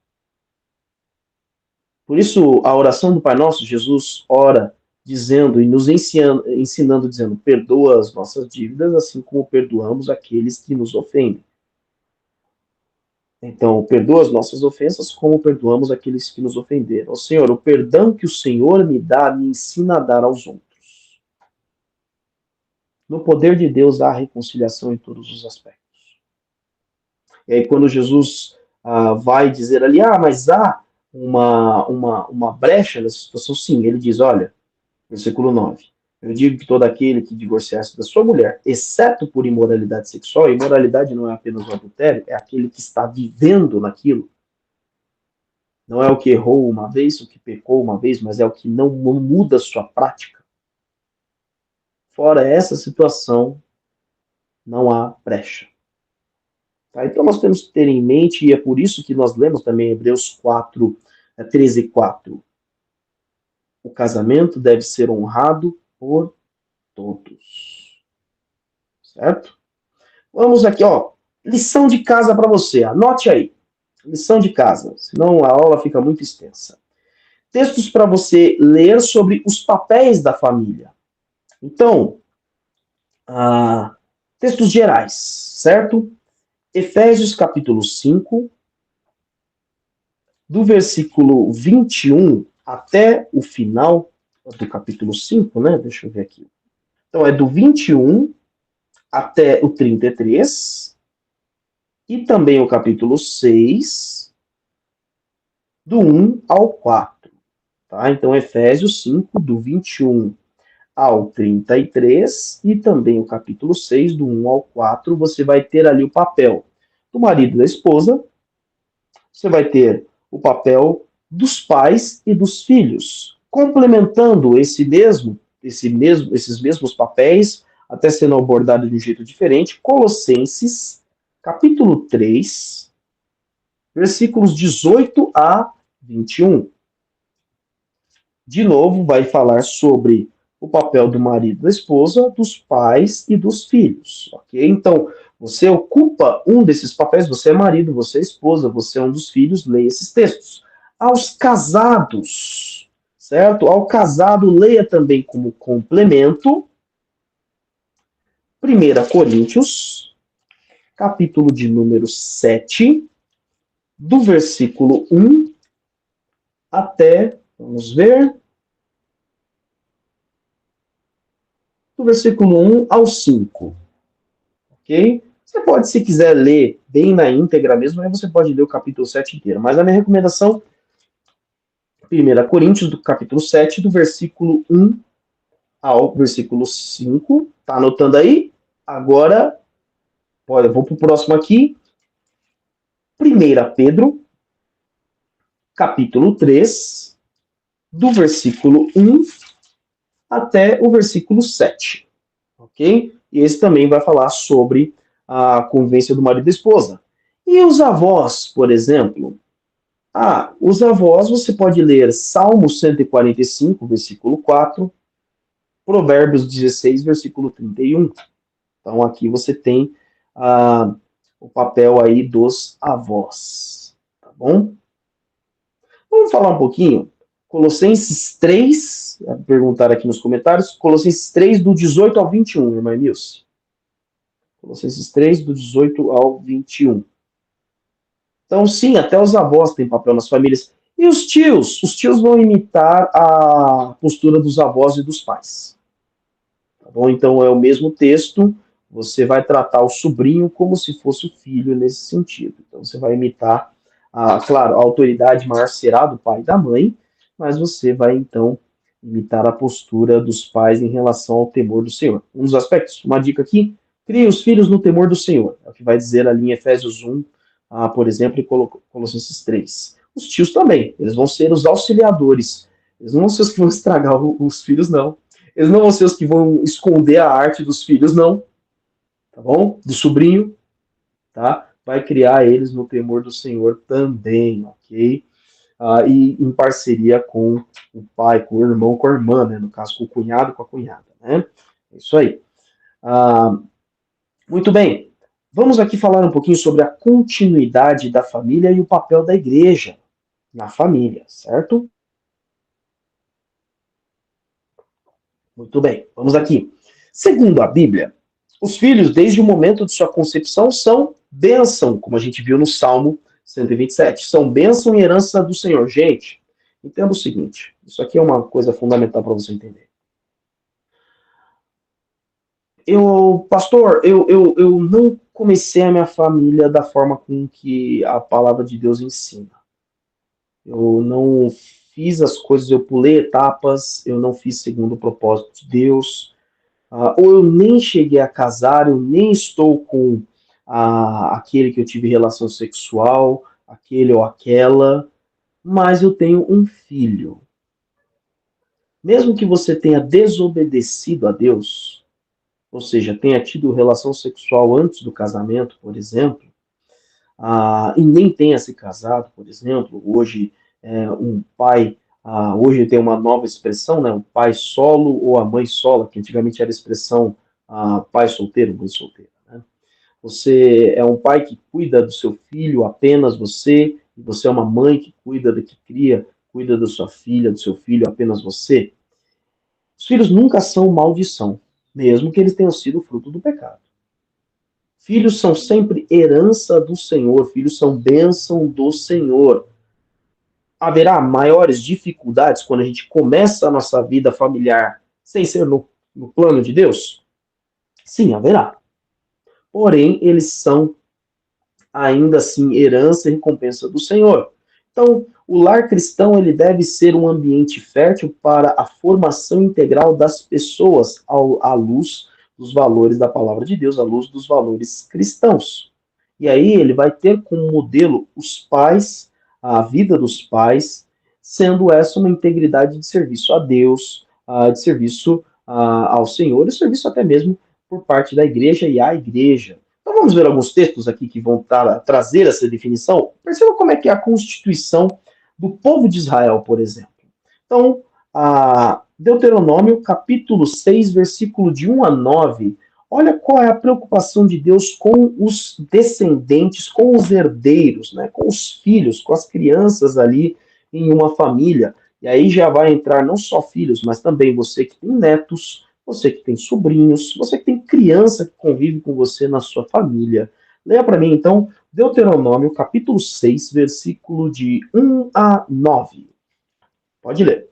Por isso, a oração do Pai Nosso, Jesus ora dizendo e nos ensinando, dizendo, perdoa as nossas dívidas, assim como perdoamos aqueles que nos ofendem. Então, perdoa as nossas ofensas, como perdoamos aqueles que nos ofenderam. Ó Senhor, o perdão que o Senhor me dá, me ensina a dar aos outros. No poder de Deus há reconciliação em todos os aspectos. E aí, quando Jesus vai dizer ali, mas há uma brecha nessa situação, sim, ele diz, olha, versículo 9, eu digo que todo aquele que divorciar-se da sua mulher, exceto por imoralidade sexual, imoralidade não é apenas o adultério, é aquele que está vivendo naquilo. Não é o que errou uma vez, o que pecou uma vez, mas é o que não muda a sua prática. Fora essa situação, não há brecha. Tá? Então nós temos que ter em mente, e é por isso que nós lemos também Hebreus 4, 13 e 4. O casamento deve ser honrado por todos. Certo? Vamos aqui, lição de casa para você. Anote aí. Lição de casa, senão a aula fica muito extensa. Textos para você ler sobre os papéis da família. Então, textos gerais, certo? Efésios capítulo 5, do versículo 21 até o final do capítulo 5, né? Deixa eu ver aqui. Então, é do 21 até o 33, e também o capítulo 6, do 1 ao 4. Tá? Então, Efésios 5, do 21 ao 33, e também o capítulo 6, do 1 ao 4, você vai ter ali o papel do marido e da esposa, você vai ter o papel dos pais e dos filhos, complementando esses mesmos papéis, até sendo abordado de um jeito diferente, Colossenses, capítulo 3, versículos 18 a 21. De novo, vai falar sobre o papel do marido e da esposa, dos pais e dos filhos, ok? Então, você ocupa um desses papéis, você é marido, você é esposa, você é um dos filhos, leia esses textos. Aos casados, certo? Ao casado, leia também como complemento 1 Coríntios, capítulo de número 7, do versículo 1 até, vamos ver, do versículo 1 ao 5. Ok? Você pode, se quiser ler bem na íntegra mesmo, aí você pode ler o capítulo 7 inteiro. Mas a minha recomendação, 1 Coríntios, do capítulo 7, do versículo 1 ao versículo 5. Tá anotando aí? Agora, olha, eu vou para o próximo aqui. 1 Pedro, capítulo 3, do versículo 1 até o versículo 7. Ok? E esse também vai falar sobre a convivência do marido e da esposa. E os avós, por exemplo? Os avós você pode ler Salmo 145, versículo 4, Provérbios 16, versículo 31. Então aqui você tem o papel aí dos avós. Tá bom? Vamos falar um pouquinho. Colossenses 3, perguntar aqui nos comentários, Colossenses 3, do 18 ao 21, irmã Nilce. Colossenses 3, do 18 ao 21. Então, sim, até os avós têm papel nas famílias. E os tios? Os tios vão imitar a postura dos avós e dos pais. Tá bom? Então, é o mesmo texto, você vai tratar o sobrinho como se fosse o filho nesse sentido. Então, você vai imitar, claro, a autoridade maior será do pai e da mãe, mas você vai, então, imitar a postura dos pais em relação ao temor do Senhor. Um dos aspectos, uma dica aqui, crie os filhos no temor do Senhor. É o que vai dizer ali em Efésios 1, por exemplo, e Colossenses 3. Os tios também, eles vão ser os auxiliadores. Eles não vão ser os que vão estragar os filhos, não. Eles não vão ser os que vão esconder a arte dos filhos, não. Tá bom? Do sobrinho, tá? Vai criar eles no temor do Senhor também, ok? E em parceria com o pai, com o irmão, com a irmã, né? No caso, com o cunhado, com a cunhada, né? É isso aí. Muito bem. Vamos aqui falar um pouquinho sobre a continuidade da família e o papel da igreja na família, certo? Muito bem. Vamos aqui. Segundo a Bíblia, os filhos, desde o momento de sua concepção, são bênção, como a gente viu no Salmo 127. São bênção e herança do Senhor. Gente, entenda o seguinte. Isso aqui é uma coisa fundamental para você entender. Pastor, eu não comecei a minha família da forma com que a palavra de Deus ensina. Eu não fiz as coisas, eu pulei etapas, eu não fiz segundo o propósito de Deus. Ou eu nem cheguei a casar, eu nem estou com aquele que eu tive relação sexual, aquele ou aquela, mas eu tenho um filho. Mesmo que você tenha desobedecido a Deus, ou seja, tenha tido relação sexual antes do casamento, por exemplo, e nem tenha se casado, por exemplo, hoje um pai, hoje tem uma nova expressão, né, o pai solo ou a mãe sola, que antigamente era a expressão pai solteiro, mãe solteira. Né? Você é um pai que cuida do seu filho, apenas você, e você é uma mãe que cuida, que cria, cuida da sua filha, do seu filho, apenas você. Os filhos nunca são maldição, mesmo que eles tenham sido fruto do pecado. Filhos são sempre herança do Senhor, filhos são bênção do Senhor. Haverá maiores dificuldades quando a gente começa a nossa vida familiar sem ser no plano de Deus? Sim, haverá. Porém, eles são ainda assim herança e recompensa do Senhor. Então, o lar cristão ele deve ser um ambiente fértil para a formação integral das pessoas à luz dos valores da palavra de Deus, à luz dos valores cristãos. E aí ele vai ter como modelo os pais, a vida dos pais, sendo essa uma integridade de serviço a Deus, de serviço ao Senhor, e serviço até mesmo por parte da igreja e à igreja. Então vamos ver alguns textos aqui que vão trazer essa definição. Perceba como é que é a constituição do povo de Israel, por exemplo. Então, Deuteronômio, capítulo 6, versículo de 1 a 9, olha qual é a preocupação de Deus com os descendentes, com os herdeiros, né, com os filhos, com as crianças ali em uma família. E aí já vai entrar não só filhos, mas também você que tem netos, você que tem sobrinhos, você que tem criança que convive com você na sua família. Leia para mim, então, Deuteronômio, capítulo 6, versículo de 1 a 9. Pode ler.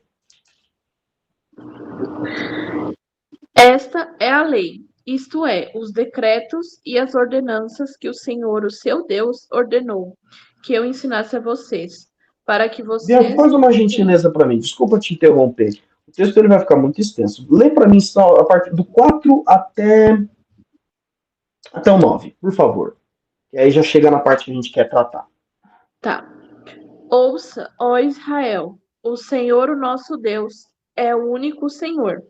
Esta é a lei, isto é, os decretos e as ordenanças que o Senhor, o seu Deus, ordenou, que eu ensinasse a vocês, para que vocês...
Faz uma gentileza para mim, desculpa te interromper. O texto ele vai ficar muito extenso. Lê para mim só a partir do 4 até o 9, por favor. E aí já chega na parte que a gente quer tratar.
Tá. Ouça, ó Israel, o Senhor, o nosso Deus, é o único Senhor.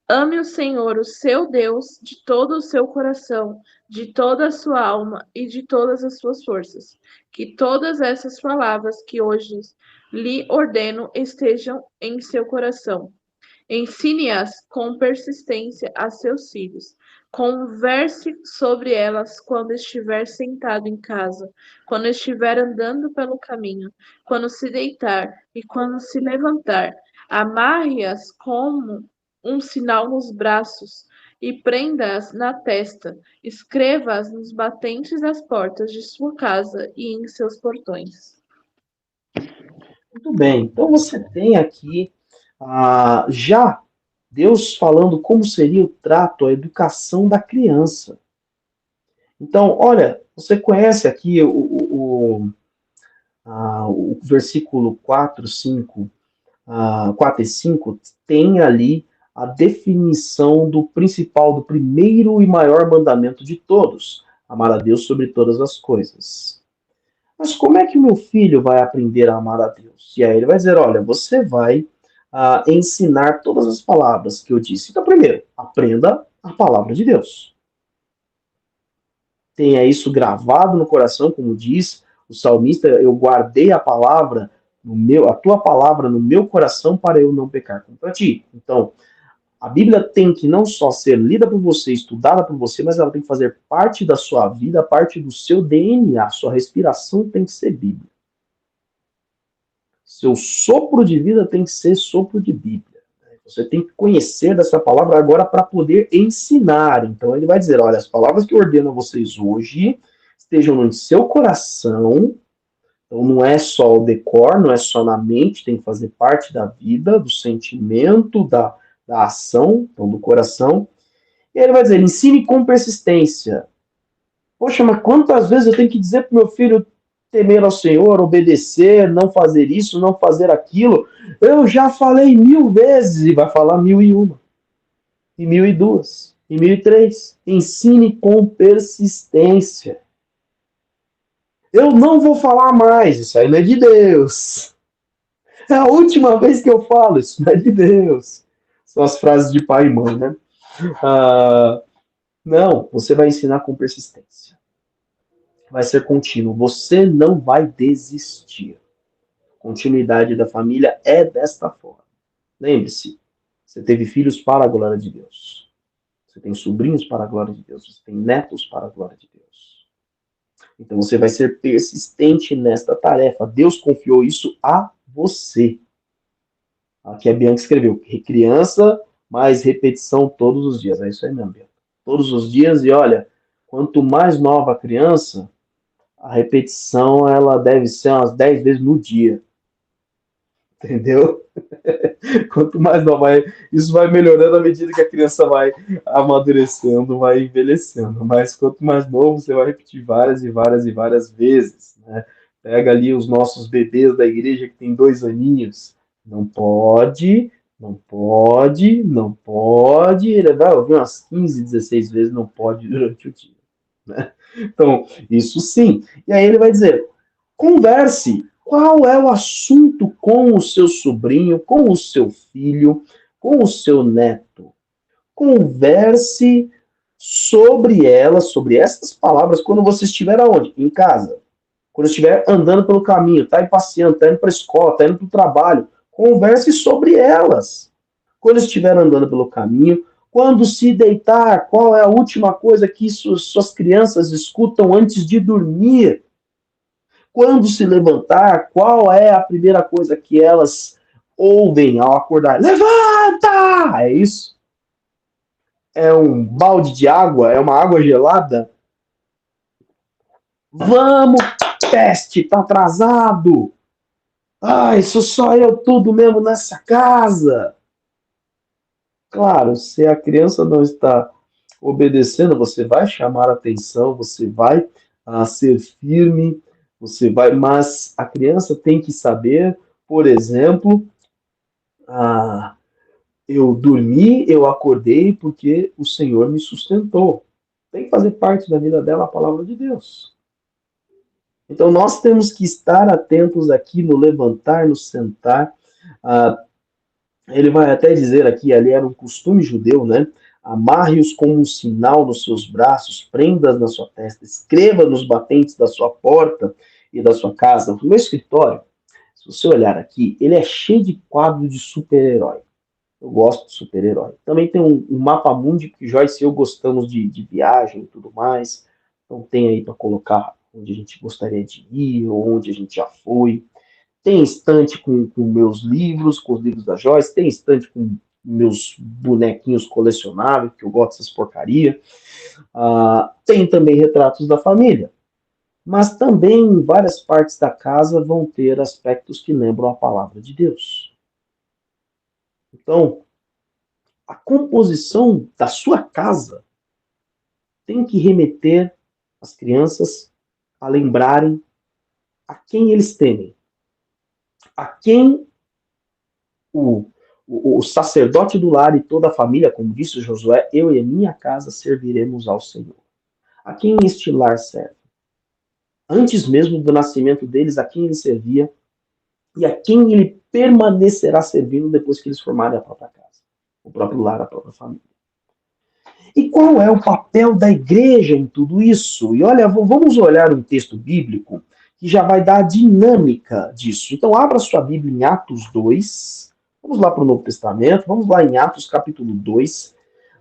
Ame o Senhor, o seu Deus, de todo o seu coração, de toda a sua alma e de todas as suas forças. Que todas essas palavras que hoje lhe ordeno estejam em seu coração. Ensine-as com persistência a seus filhos. Converse sobre elas quando estiver sentado em casa, quando estiver andando pelo caminho, quando se deitar e quando se levantar. Amarre-as como um sinal nos braços e prenda-as na testa. Escreva-as nos batentes das portas de sua casa e em seus portões.
Muito bem. Então você tem aqui já Deus falando como seria o trato, a educação da criança. Então, olha, você conhece aqui o versículo 4, 5, 4 e 5, tem ali a definição do principal, do primeiro e maior mandamento de todos, amar a Deus sobre todas as coisas. Mas como é que o meu filho vai aprender a amar a Deus? E aí ele vai dizer, olha, você vai a ensinar todas as palavras que eu disse. Então, primeiro, aprenda a palavra de Deus. Tenha isso gravado no coração, como diz o salmista, eu guardei a palavra a tua palavra no meu coração para eu não pecar contra ti. Então, a Bíblia tem que não só ser lida por você, estudada por você, mas ela tem que fazer parte da sua vida, parte do seu DNA. Sua respiração tem que ser Bíblia. Seu sopro de vida tem que ser sopro de Bíblia. Você tem que conhecer dessa palavra agora para poder ensinar. Então ele vai dizer, olha, as palavras que eu ordeno a vocês hoje estejam no seu coração. Então não é só o decor, não é só na mente, tem que fazer parte da vida, do sentimento, da ação, então do coração. E ele vai dizer, ensine com persistência. Poxa, mas quantas vezes eu tenho que dizer para o meu filho temer ao Senhor, obedecer, não fazer isso, não fazer aquilo? Eu já falei 1000 vezes e vai falar 1001, e 1002, e 1003. Ensine com persistência. Eu não vou falar mais, isso aí não é de Deus. É a última vez que eu falo, isso não é de Deus. São as frases de pai e mãe, né? Não, você vai ensinar com persistência. Vai ser contínuo. Você não vai desistir. Continuidade da família é desta forma. Lembre-se, você teve filhos para a glória de Deus. Você tem sobrinhos para a glória de Deus. Você tem netos para a glória de Deus. Então você vai ser persistente nesta tarefa. Deus confiou isso a você. Aqui a Bianca escreveu, criança mais repetição todos os dias. É isso aí mesmo, Bianca. Todos os dias, e olha, quanto mais nova a criança, a repetição ela deve ser umas 10 vezes no dia. Entendeu? Quanto mais nova, isso vai melhorando à medida que a criança vai amadurecendo, vai envelhecendo. Mas quanto mais novo, você vai repetir várias e várias e várias vezes. Né? Pega ali os nossos bebês da igreja que tem 2 aninhos. Não pode, não pode, não pode. Ele vai ouvir umas 15, 16 vezes, não pode durante o dia. Né? Então, isso sim. E aí ele vai dizer, converse. Qual é o assunto com o seu sobrinho, com o seu filho, com o seu neto? Converse sobre elas, sobre essas palavras, quando você estiver aonde? Em casa. Quando estiver andando pelo caminho, está passeando, está indo para a escola, está indo para o trabalho. Converse sobre elas. Quando estiver andando pelo caminho, quando se deitar, qual é a última coisa que suas crianças escutam antes de dormir? Quando se levantar, qual é a primeira coisa que elas ouvem ao acordar? Levanta! É isso? É um balde de água? É uma água gelada? Vamos, teste, tá atrasado. Ah, isso só eu tudo mesmo nessa casa. Claro, se a criança não está obedecendo, você vai chamar a atenção, você vai ser firme, você vai, mas a criança tem que saber, por exemplo, eu dormi, eu acordei porque o Senhor me sustentou. Tem que fazer parte da vida dela a palavra de Deus. Então nós temos que estar atentos aqui no levantar, no sentar. Ele vai até dizer aqui, ali era um costume judeu, né? Amarre-os como um sinal nos seus braços, prendas na sua testa, escreva nos batentes da sua porta e da sua casa. O meu escritório, se você olhar aqui, ele é cheio de quadros de super-herói. Eu gosto de super-herói. Também tem um mapa mundi, porque Joyce e eu gostamos de viagem e tudo mais. Então tem aí para colocar onde a gente gostaria de ir, ou onde a gente já foi. Tem estante com meus livros, com os livros da Joyce. Tem estante com meus bonequinhos colecionáveis, que eu gosto dessas porcaria. Tem também retratos da família. Mas também várias partes da casa vão ter aspectos que lembram a palavra de Deus. Então, a composição da sua casa tem que remeter as crianças a lembrarem a quem eles temem, a quem o sacerdote do lar e toda a família, como disse Josué, eu e a minha casa serviremos ao Senhor. A quem este lar serve? Antes mesmo do nascimento deles, a quem ele servia? e a quem ele permanecerá servindo depois que eles formarem a própria casa, o próprio lar, a própria família. E qual é o papel da igreja em tudo isso? E olha, vamos olhar um texto bíblico que já vai dar a dinâmica disso. Então, abra sua Bíblia em Atos 2. Vamos lá para o Novo Testamento. Vamos lá em Atos capítulo 2.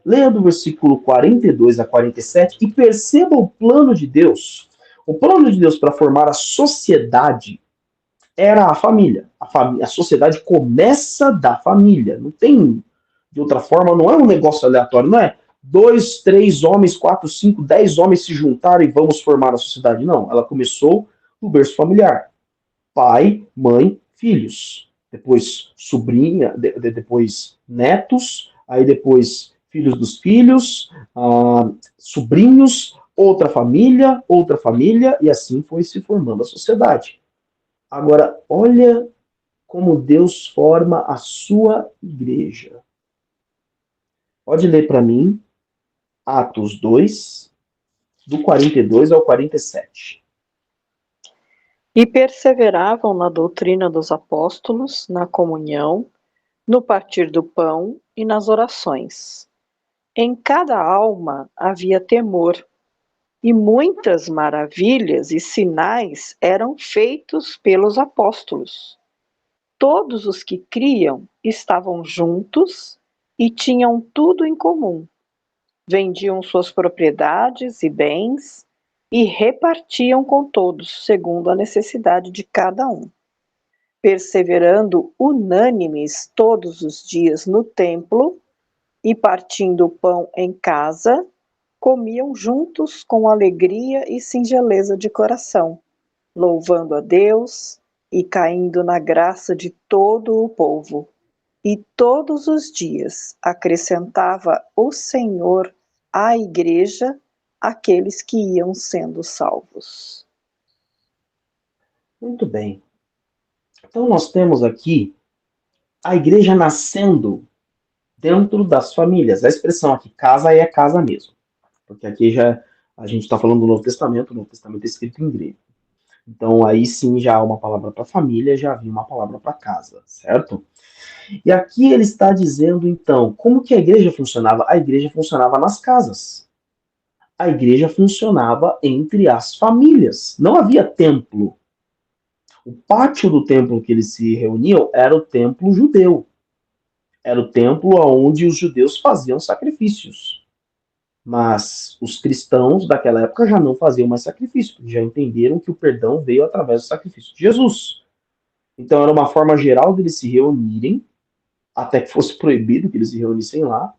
Leia do versículo 42 a 47 e perceba o plano de Deus. O plano de Deus para formar a sociedade era a família. A sociedade começa da família. Não tem de outra forma, não é um negócio aleatório, não é 2, 3 homens, 4, 5, 10 homens se juntaram e vamos formar a sociedade. Não, ela começou no berço familiar. Pai, mãe, filhos. Depois sobrinha, depois netos, aí depois filhos dos filhos, sobrinhos, outra família, e assim foi se formando a sociedade. Agora, olha como Deus forma a sua igreja. Pode ler para mim Atos 2, do 42 ao 47.
E perseveravam na doutrina dos apóstolos, na comunhão, no partir do pão e nas orações. Em cada alma havia temor, e muitas maravilhas e sinais eram feitos pelos apóstolos. Todos os que criam estavam juntos e tinham tudo em comum. Vendiam suas propriedades e bens e repartiam com todos, segundo a necessidade de cada um. Perseverando unânimes todos os dias no templo e partindo o pão em casa, comiam juntos com alegria e singeleza de coração, louvando a Deus e caindo na graça de todo o povo. E todos os dias acrescentava o Senhor à igreja aqueles que iam sendo salvos.
Muito bem. Então nós temos aqui a igreja nascendo dentro das famílias. A expressão aqui, casa, é casa mesmo. Porque aqui já a gente está falando do Novo Testamento, o Novo Testamento é escrito em grego. Então aí sim já há uma palavra para família, já havia uma palavra para casa, certo? E aqui ele está dizendo então, como que a igreja funcionava? A igreja funcionava nas casas. A igreja funcionava entre as famílias. Não havia templo. O pátio do templo que eles se reuniam era o templo judeu. Era o templo onde os judeus faziam sacrifícios. Mas os cristãos daquela época já não faziam mais sacrifício, porque já entenderam que o perdão veio através do sacrifício de Jesus. Então era uma forma geral de eles se reunirem, até que fosse proibido que eles se reunissem lá.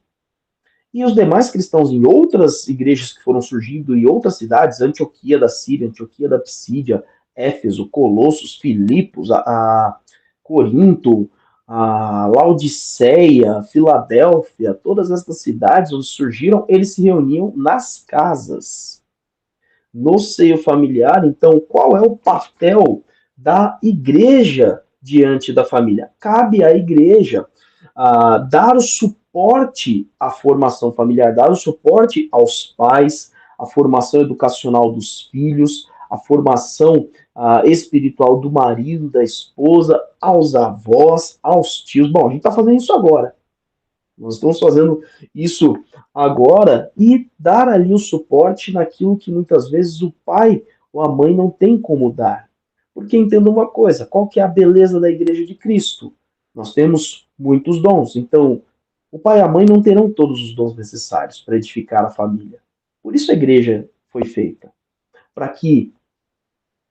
E os demais cristãos em outras igrejas que foram surgindo em outras cidades, Antioquia da Síria, Antioquia da Psídia, Éfeso, Colossos, Filipos, a Corinto, a Laodiceia, Filadélfia, todas essas cidades onde surgiram, eles se reuniam nas casas, no seio familiar. Então, qual é o papel da igreja diante da família? Cabe à igreja dar o suporte à formação familiar, dar o suporte aos pais, a formação educacional dos filhos, a formação espiritual do marido, da esposa, aos avós, aos tios. Bom, a gente está fazendo isso agora. Nós estamos fazendo isso agora e dar ali o suporte naquilo que muitas vezes o pai ou a mãe não tem como dar. Porque entenda uma coisa, qual que é a beleza da Igreja de Cristo? Nós temos muitos dons, então o pai e a mãe não terão todos os dons necessários para edificar a família. Por isso a igreja foi feita, para que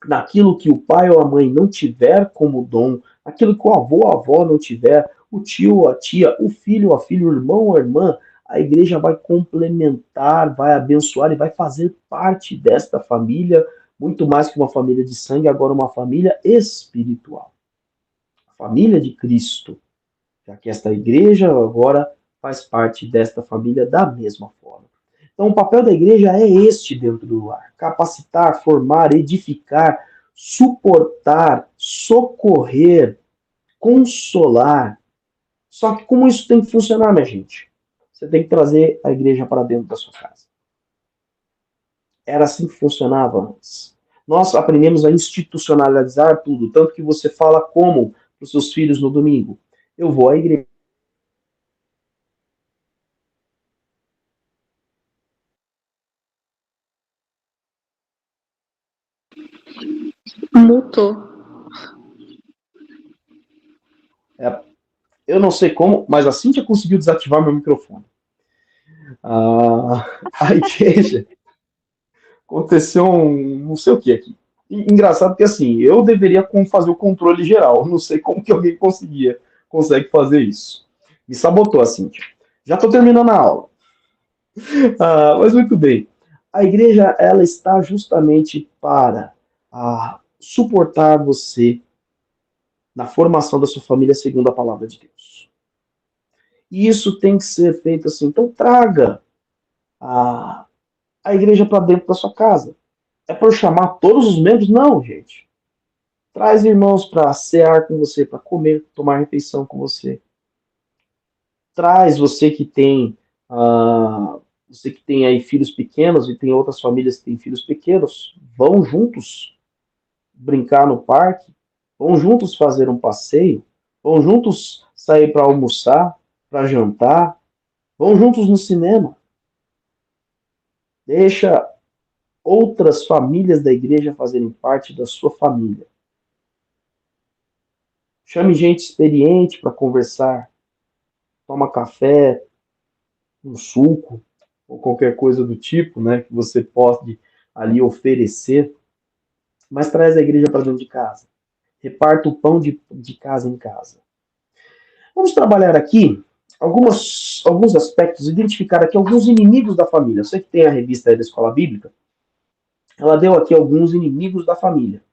naquilo que o pai ou a mãe não tiver como dom, aquilo que o avô ou a avó não tiver, o tio ou a tia, o filho ou a filha, o irmão ou a irmã, a igreja vai complementar, vai abençoar e vai fazer parte desta família, muito mais que uma família de sangue, agora uma família espiritual. A família de Cristo, já que esta igreja agora faz parte desta família da mesma forma. Então, o papel da igreja é este dentro do lar: capacitar, formar, edificar, suportar, socorrer, consolar. Só que como isso tem que funcionar, minha gente? Você tem que trazer a igreja para dentro da sua casa. Era assim que funcionava antes. Nós aprendemos a institucionalizar tudo, tanto que você fala como para os seus filhos no domingo. Eu vou à igreja.
Mutou.
Eu não sei como, mas a Cíntia conseguiu desativar meu microfone. A igreja aconteceu não sei o que aqui. Engraçado que assim, eu deveria fazer o controle geral. Não sei como que alguém consegue fazer isso. Me sabotou a Cíntia. Já estou terminando a aula. Mas muito bem. A igreja, ela está justamente para suportar você na formação da sua família segundo a palavra de Deus. E isso tem que ser feito assim. Então traga a igreja para dentro da sua casa. É para eu chamar todos os membros? Não, gente. Traz irmãos para cear com você, para comer, tomar refeição com você. Traz você que tem aí filhos pequenos e tem outras famílias que têm filhos pequenos, vão juntos brincar no parque, vão juntos fazer um passeio, vão juntos sair para almoçar, para jantar, vão juntos no cinema. Deixa outras famílias da igreja fazerem parte da sua família. Chame gente experiente para conversar. Toma café, um suco, ou qualquer coisa do tipo, né, que você pode ali oferecer. Mas traz a igreja para dentro de casa. Reparta o pão de casa em casa. Vamos trabalhar aqui alguns aspectos, identificar aqui alguns inimigos da família. Você que tem a revista aí da Escola Bíblica, ela deu aqui alguns inimigos da família.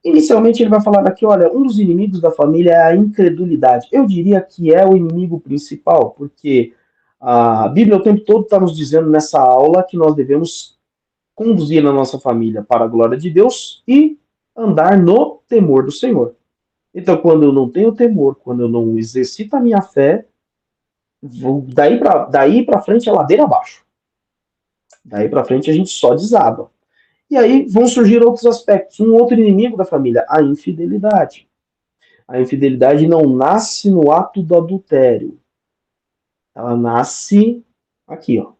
Inicialmente ele vai falar daqui, olha, um dos inimigos da família é a incredulidade. Eu diria que é o inimigo principal, porque a Bíblia o tempo todo está nos dizendo nessa aula que nós devemos conduzir a nossa família para a glória de Deus e andar no temor do Senhor. Então, quando eu não tenho temor, quando eu não exercito a minha fé, daí para frente é ladeira abaixo. Daí para frente a gente só desaba. E aí vão surgir outros aspectos. Um outro inimigo da família, a infidelidade. A infidelidade não nasce no ato do adultério. Ela nasce aqui, ó.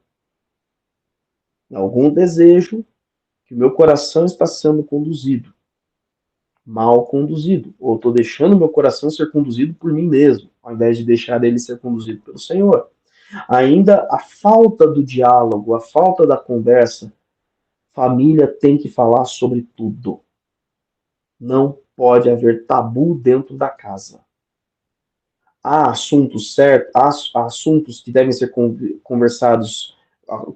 Em algum desejo que o meu coração está sendo conduzido. Mal conduzido. Ou estou deixando meu coração ser conduzido por mim mesmo, ao invés de deixar ele ser conduzido pelo Senhor. Ainda a falta do diálogo, a falta da conversa. Família tem que falar sobre tudo. Não pode haver tabu dentro da casa. Há assuntos certos, há assuntos que devem ser conversados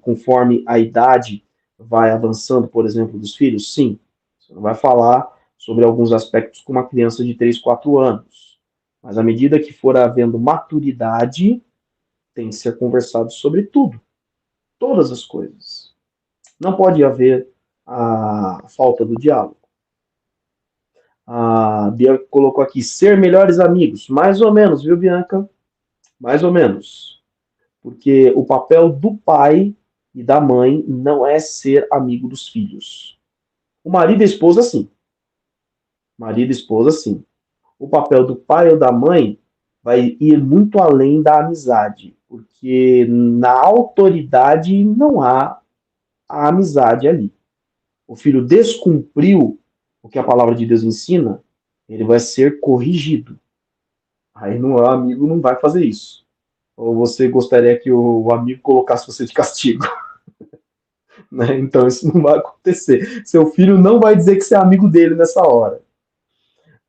conforme a idade vai avançando, por exemplo, dos filhos? Sim. Você não vai falar sobre alguns aspectos com uma criança de 3, 4 anos. Mas à medida que for havendo maturidade, tem que ser conversado sobre tudo. Todas as coisas. Não pode haver a falta do diálogo. A Bianca colocou aqui, ser melhores amigos. Mais ou menos, viu, Bianca? Mais ou menos. Porque o papel do pai e da mãe não é ser amigo dos filhos. O marido e a esposa, sim. Marido e esposa, sim. O papel do pai ou da mãe vai ir muito além da amizade. Porque na autoridade não há a amizade ali. O filho descumpriu o que a palavra de Deus ensina, ele vai ser corrigido. Aí o amigo não vai fazer isso. Ou você gostaria que o amigo colocasse você de castigo. Né? Então isso não vai acontecer. Seu filho não vai dizer que você é amigo dele nessa hora.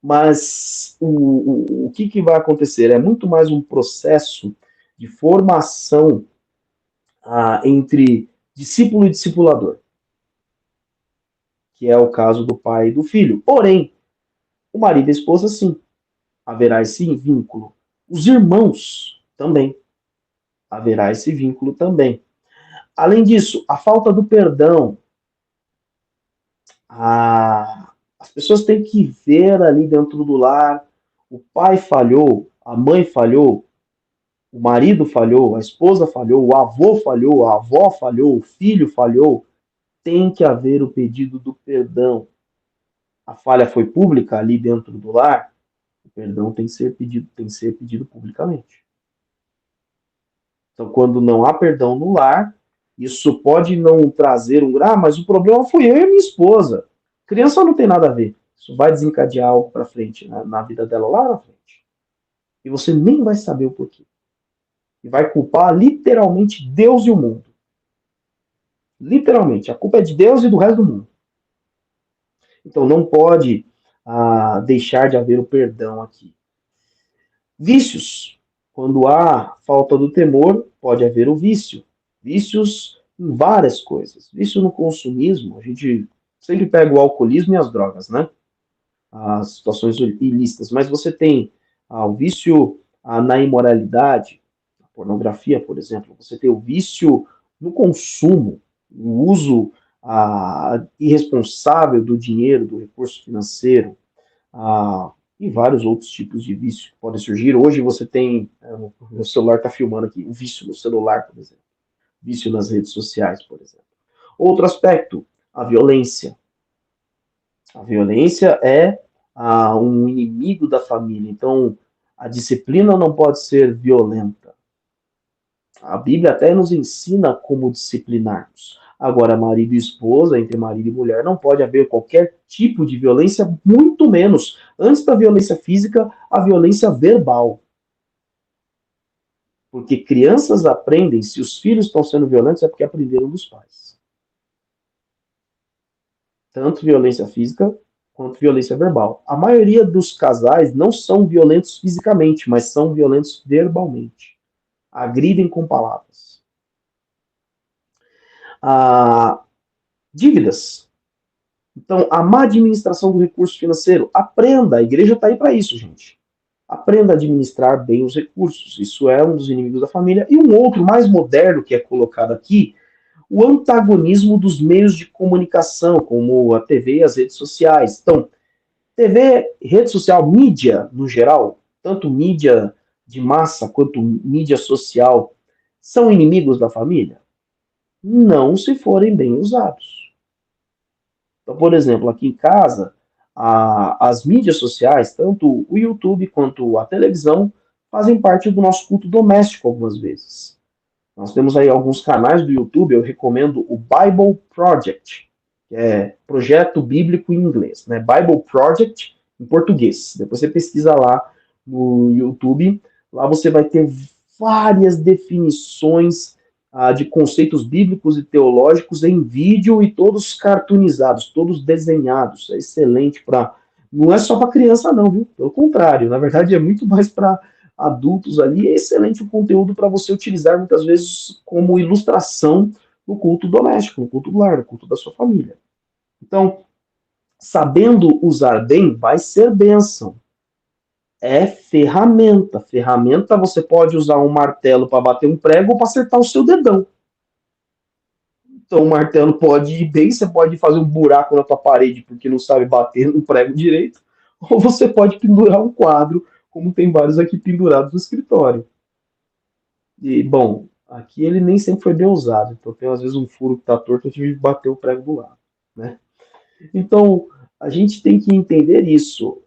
Mas o que vai acontecer? É muito mais um processo de formação entre discípulo e discipulador, que é o caso do pai e do filho. Porém, o marido e a esposa, sim, haverá esse vínculo. Os irmãos, também. Haverá esse vínculo também. Além disso, a falta do perdão. As pessoas têm que ver ali dentro do lar, o pai falhou, a mãe falhou, o marido falhou, a esposa falhou, o avô falhou, a avó falhou, o filho falhou. tem que haver o pedido do perdão. A falha foi pública ali dentro do lar, o perdão tem que ser pedido publicamente. Então, quando não há perdão no lar, isso pode não trazer mas o problema fui eu e a minha esposa. Criança não tem nada a ver. Isso vai desencadear algo para frente, na vida dela lá na frente. E você nem vai saber o porquê. E vai culpar literalmente Deus e o mundo. Literalmente. A culpa é de Deus e do resto do mundo. Então não pode deixar de haver o perdão aqui. Vícios. Quando há falta do temor, pode haver o vício. Vícios em várias coisas. Vício no consumismo, a gente sempre pega o alcoolismo e as drogas, né? As situações ilícitas. Mas você tem o vício na imoralidade, na pornografia, por exemplo. Você tem o vício no consumo, o uso irresponsável do dinheiro, do recurso financeiro, e vários outros tipos de vícios que podem surgir. Hoje você tem, o meu celular está filmando aqui, o vício no celular, por exemplo. Vício nas redes sociais, por exemplo. Outro aspecto, a violência. A violência é um inimigo da família. Então, a disciplina não pode ser violenta. A Bíblia até nos ensina como disciplinarmos. Agora, marido e esposa, entre marido e mulher, não pode haver qualquer tipo de violência, muito menos, antes da violência física, a violência verbal. Porque crianças aprendem, se os filhos estão sendo violentos, é porque aprenderam dos pais. Tanto violência física quanto violência verbal. A maioria dos casais não são violentos fisicamente, mas são violentos verbalmente. Agridem com palavras. Dívidas. Então, a má administração do recurso financeiro. Aprenda, a igreja está aí para isso, gente. Aprenda a administrar bem os recursos. Isso é um dos inimigos da família. E um outro mais moderno que é colocado aqui, o antagonismo dos meios de comunicação, como a TV e as redes sociais. Então, TV, rede social, mídia no geral, tanto mídia de massa quanto mídia social, são inimigos da família? Não, se forem bem usados. Então, por exemplo, aqui em casa, as mídias sociais, tanto o YouTube quanto a televisão, fazem parte do nosso culto doméstico algumas vezes. Nós temos aí alguns canais do YouTube, eu recomendo o Bible Project, que é Projeto Bíblico em inglês, né? Bible Project em português. Depois você pesquisa lá no YouTube, lá você vai ter várias definições de conceitos bíblicos e teológicos em vídeo e todos cartoonizados, todos desenhados. É excelente para... Não é só para criança não, viu? Pelo contrário, na verdade é muito mais para adultos ali. É excelente o conteúdo para você utilizar muitas vezes como ilustração no culto doméstico, no culto do lar, no culto da sua família. Então, sabendo usar bem, vai ser bênção. É ferramenta. Ferramenta, você pode usar um martelo para bater um prego ou para acertar o seu dedão. Então, o martelo pode ir bem, você pode fazer um buraco na tua parede porque não sabe bater no prego direito, ou você pode pendurar um quadro, como tem vários aqui pendurados no escritório. E, bom, aqui ele nem sempre foi bem usado, então tem às vezes um furo que está torto, eu tive que bater o prego do lado, né? Então, a gente tem que entender isso.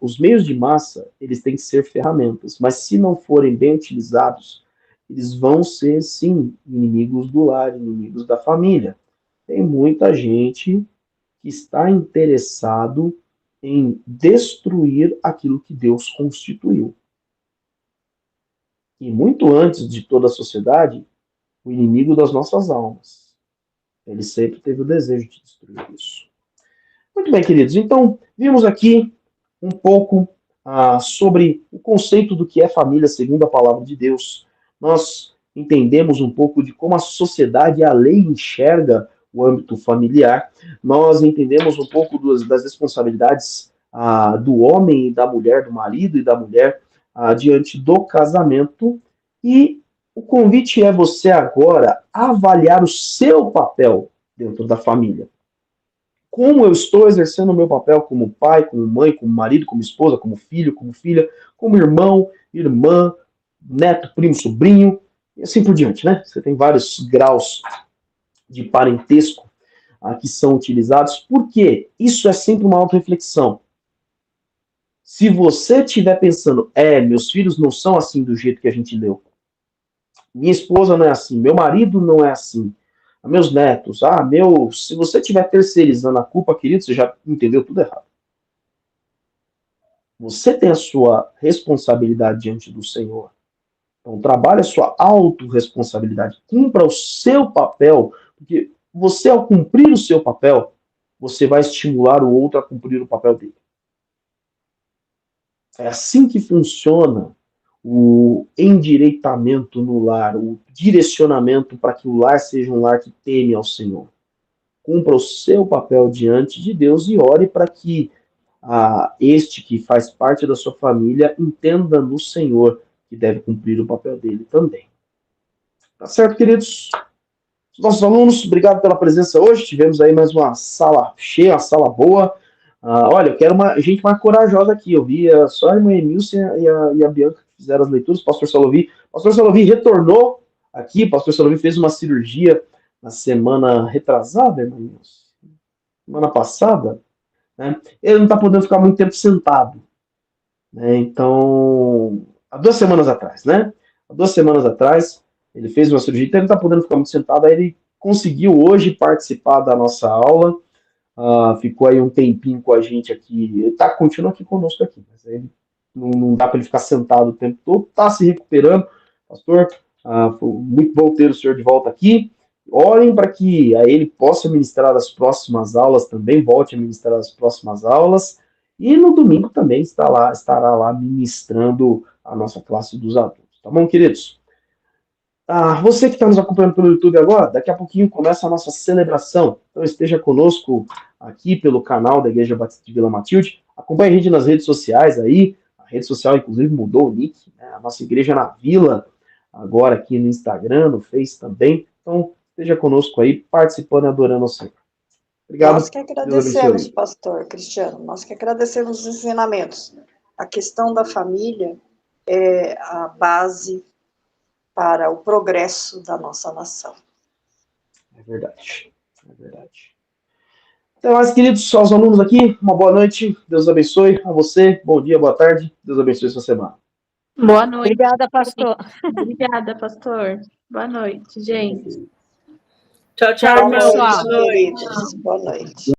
Os meios de massa, eles têm que ser ferramentas, mas se não forem bem utilizados, eles vão ser, sim, inimigos do lar, inimigos da família. Tem muita gente que está interessado em destruir aquilo que Deus constituiu. E muito antes de toda a sociedade, o inimigo das nossas almas. Ele sempre teve o desejo de destruir isso. Muito bem, queridos. Então, vimos aqui um pouco sobre o conceito do que é família segundo a palavra de Deus. Nós entendemos um pouco de como a sociedade e a lei enxerga o âmbito familiar. Nós entendemos um pouco das responsabilidades do homem e da mulher, do marido e da mulher, diante do casamento. E o convite é você agora avaliar o seu papel dentro da família. Como eu estou exercendo o meu papel como pai, como mãe, como marido, como esposa, como filho, como filha, como irmão, irmã, neto, primo, sobrinho, e assim por diante, né? Você tem vários graus de parentesco que são utilizados. Por quê? Isso é sempre uma autorreflexão. Se você estiver pensando, meus filhos não são assim do jeito que a gente leu, minha esposa não é assim, meu marido não é assim, meus netos, se você estiver terceirizando a culpa, querido, você já entendeu tudo errado. Você tem a sua responsabilidade diante do Senhor. Então, trabalhe a sua autorresponsabilidade. Cumpra o seu papel, porque você, ao cumprir o seu papel, você vai estimular o outro a cumprir o papel dele. É assim que funciona o endireitamento no lar, o direcionamento para que o lar seja um lar que teme ao Senhor. Cumpra o seu papel diante de Deus e ore para que este que faz parte da sua família entenda no Senhor que deve cumprir o papel dele também. Tá certo, queridos? Nossos alunos, obrigado pela presença hoje. Tivemos aí mais uma sala cheia, uma sala boa. Olha, eu quero gente mais corajosa aqui. Eu vi só a irmã Emilce e a Bianca que fizeram as leituras. O pastor Salovi. O pastor Salovi retornou aqui. O pastor Salovi fez uma cirurgia na semana retrasada, irmã Emilce. Semana passada. Né? Ele não está podendo ficar muito tempo sentado. Né? Então, há 2 semanas atrás, né? Há 2 semanas atrás, ele fez uma cirurgia, então ele não está podendo ficar muito sentado, aí ele conseguiu hoje participar da nossa aula, ficou aí um tempinho com a gente aqui, ele continua aqui conosco aqui, mas aí não dá para ele ficar sentado o tempo todo, está se recuperando. Pastor, foi muito bom ter o senhor de volta aqui. Orem para que ele possa ministrar as próximas aulas também, volte a ministrar as próximas aulas, e no domingo também estará lá ministrando a nossa classe dos adultos. Tá bom, queridos? Você que está nos acompanhando pelo YouTube agora, daqui a pouquinho começa a nossa celebração. Então esteja conosco aqui pelo canal da Igreja Batista de Vila Matilde. Acompanhe a gente nas redes sociais aí. A rede social, inclusive, mudou o nick. Né? A nossa Igreja na Vila, agora aqui no Instagram, no Face também. Então, esteja conosco aí, participando e adorando o Senhor. Obrigado.
Nós que agradecemos, pastor Cristiano. Nós que agradecemos os ensinamentos. A questão da família é a base para o progresso da nossa nação.
É verdade. É verdade. Então, mais queridos, aos alunos aqui, uma boa noite. Deus abençoe a você. Bom dia, boa tarde. Deus abençoe sua semana.
Boa noite.
Obrigada, pastor.
Obrigada, pastor. Boa noite, gente.
Tchau,
Boa
irmão.
noite, queridos. Boa noite.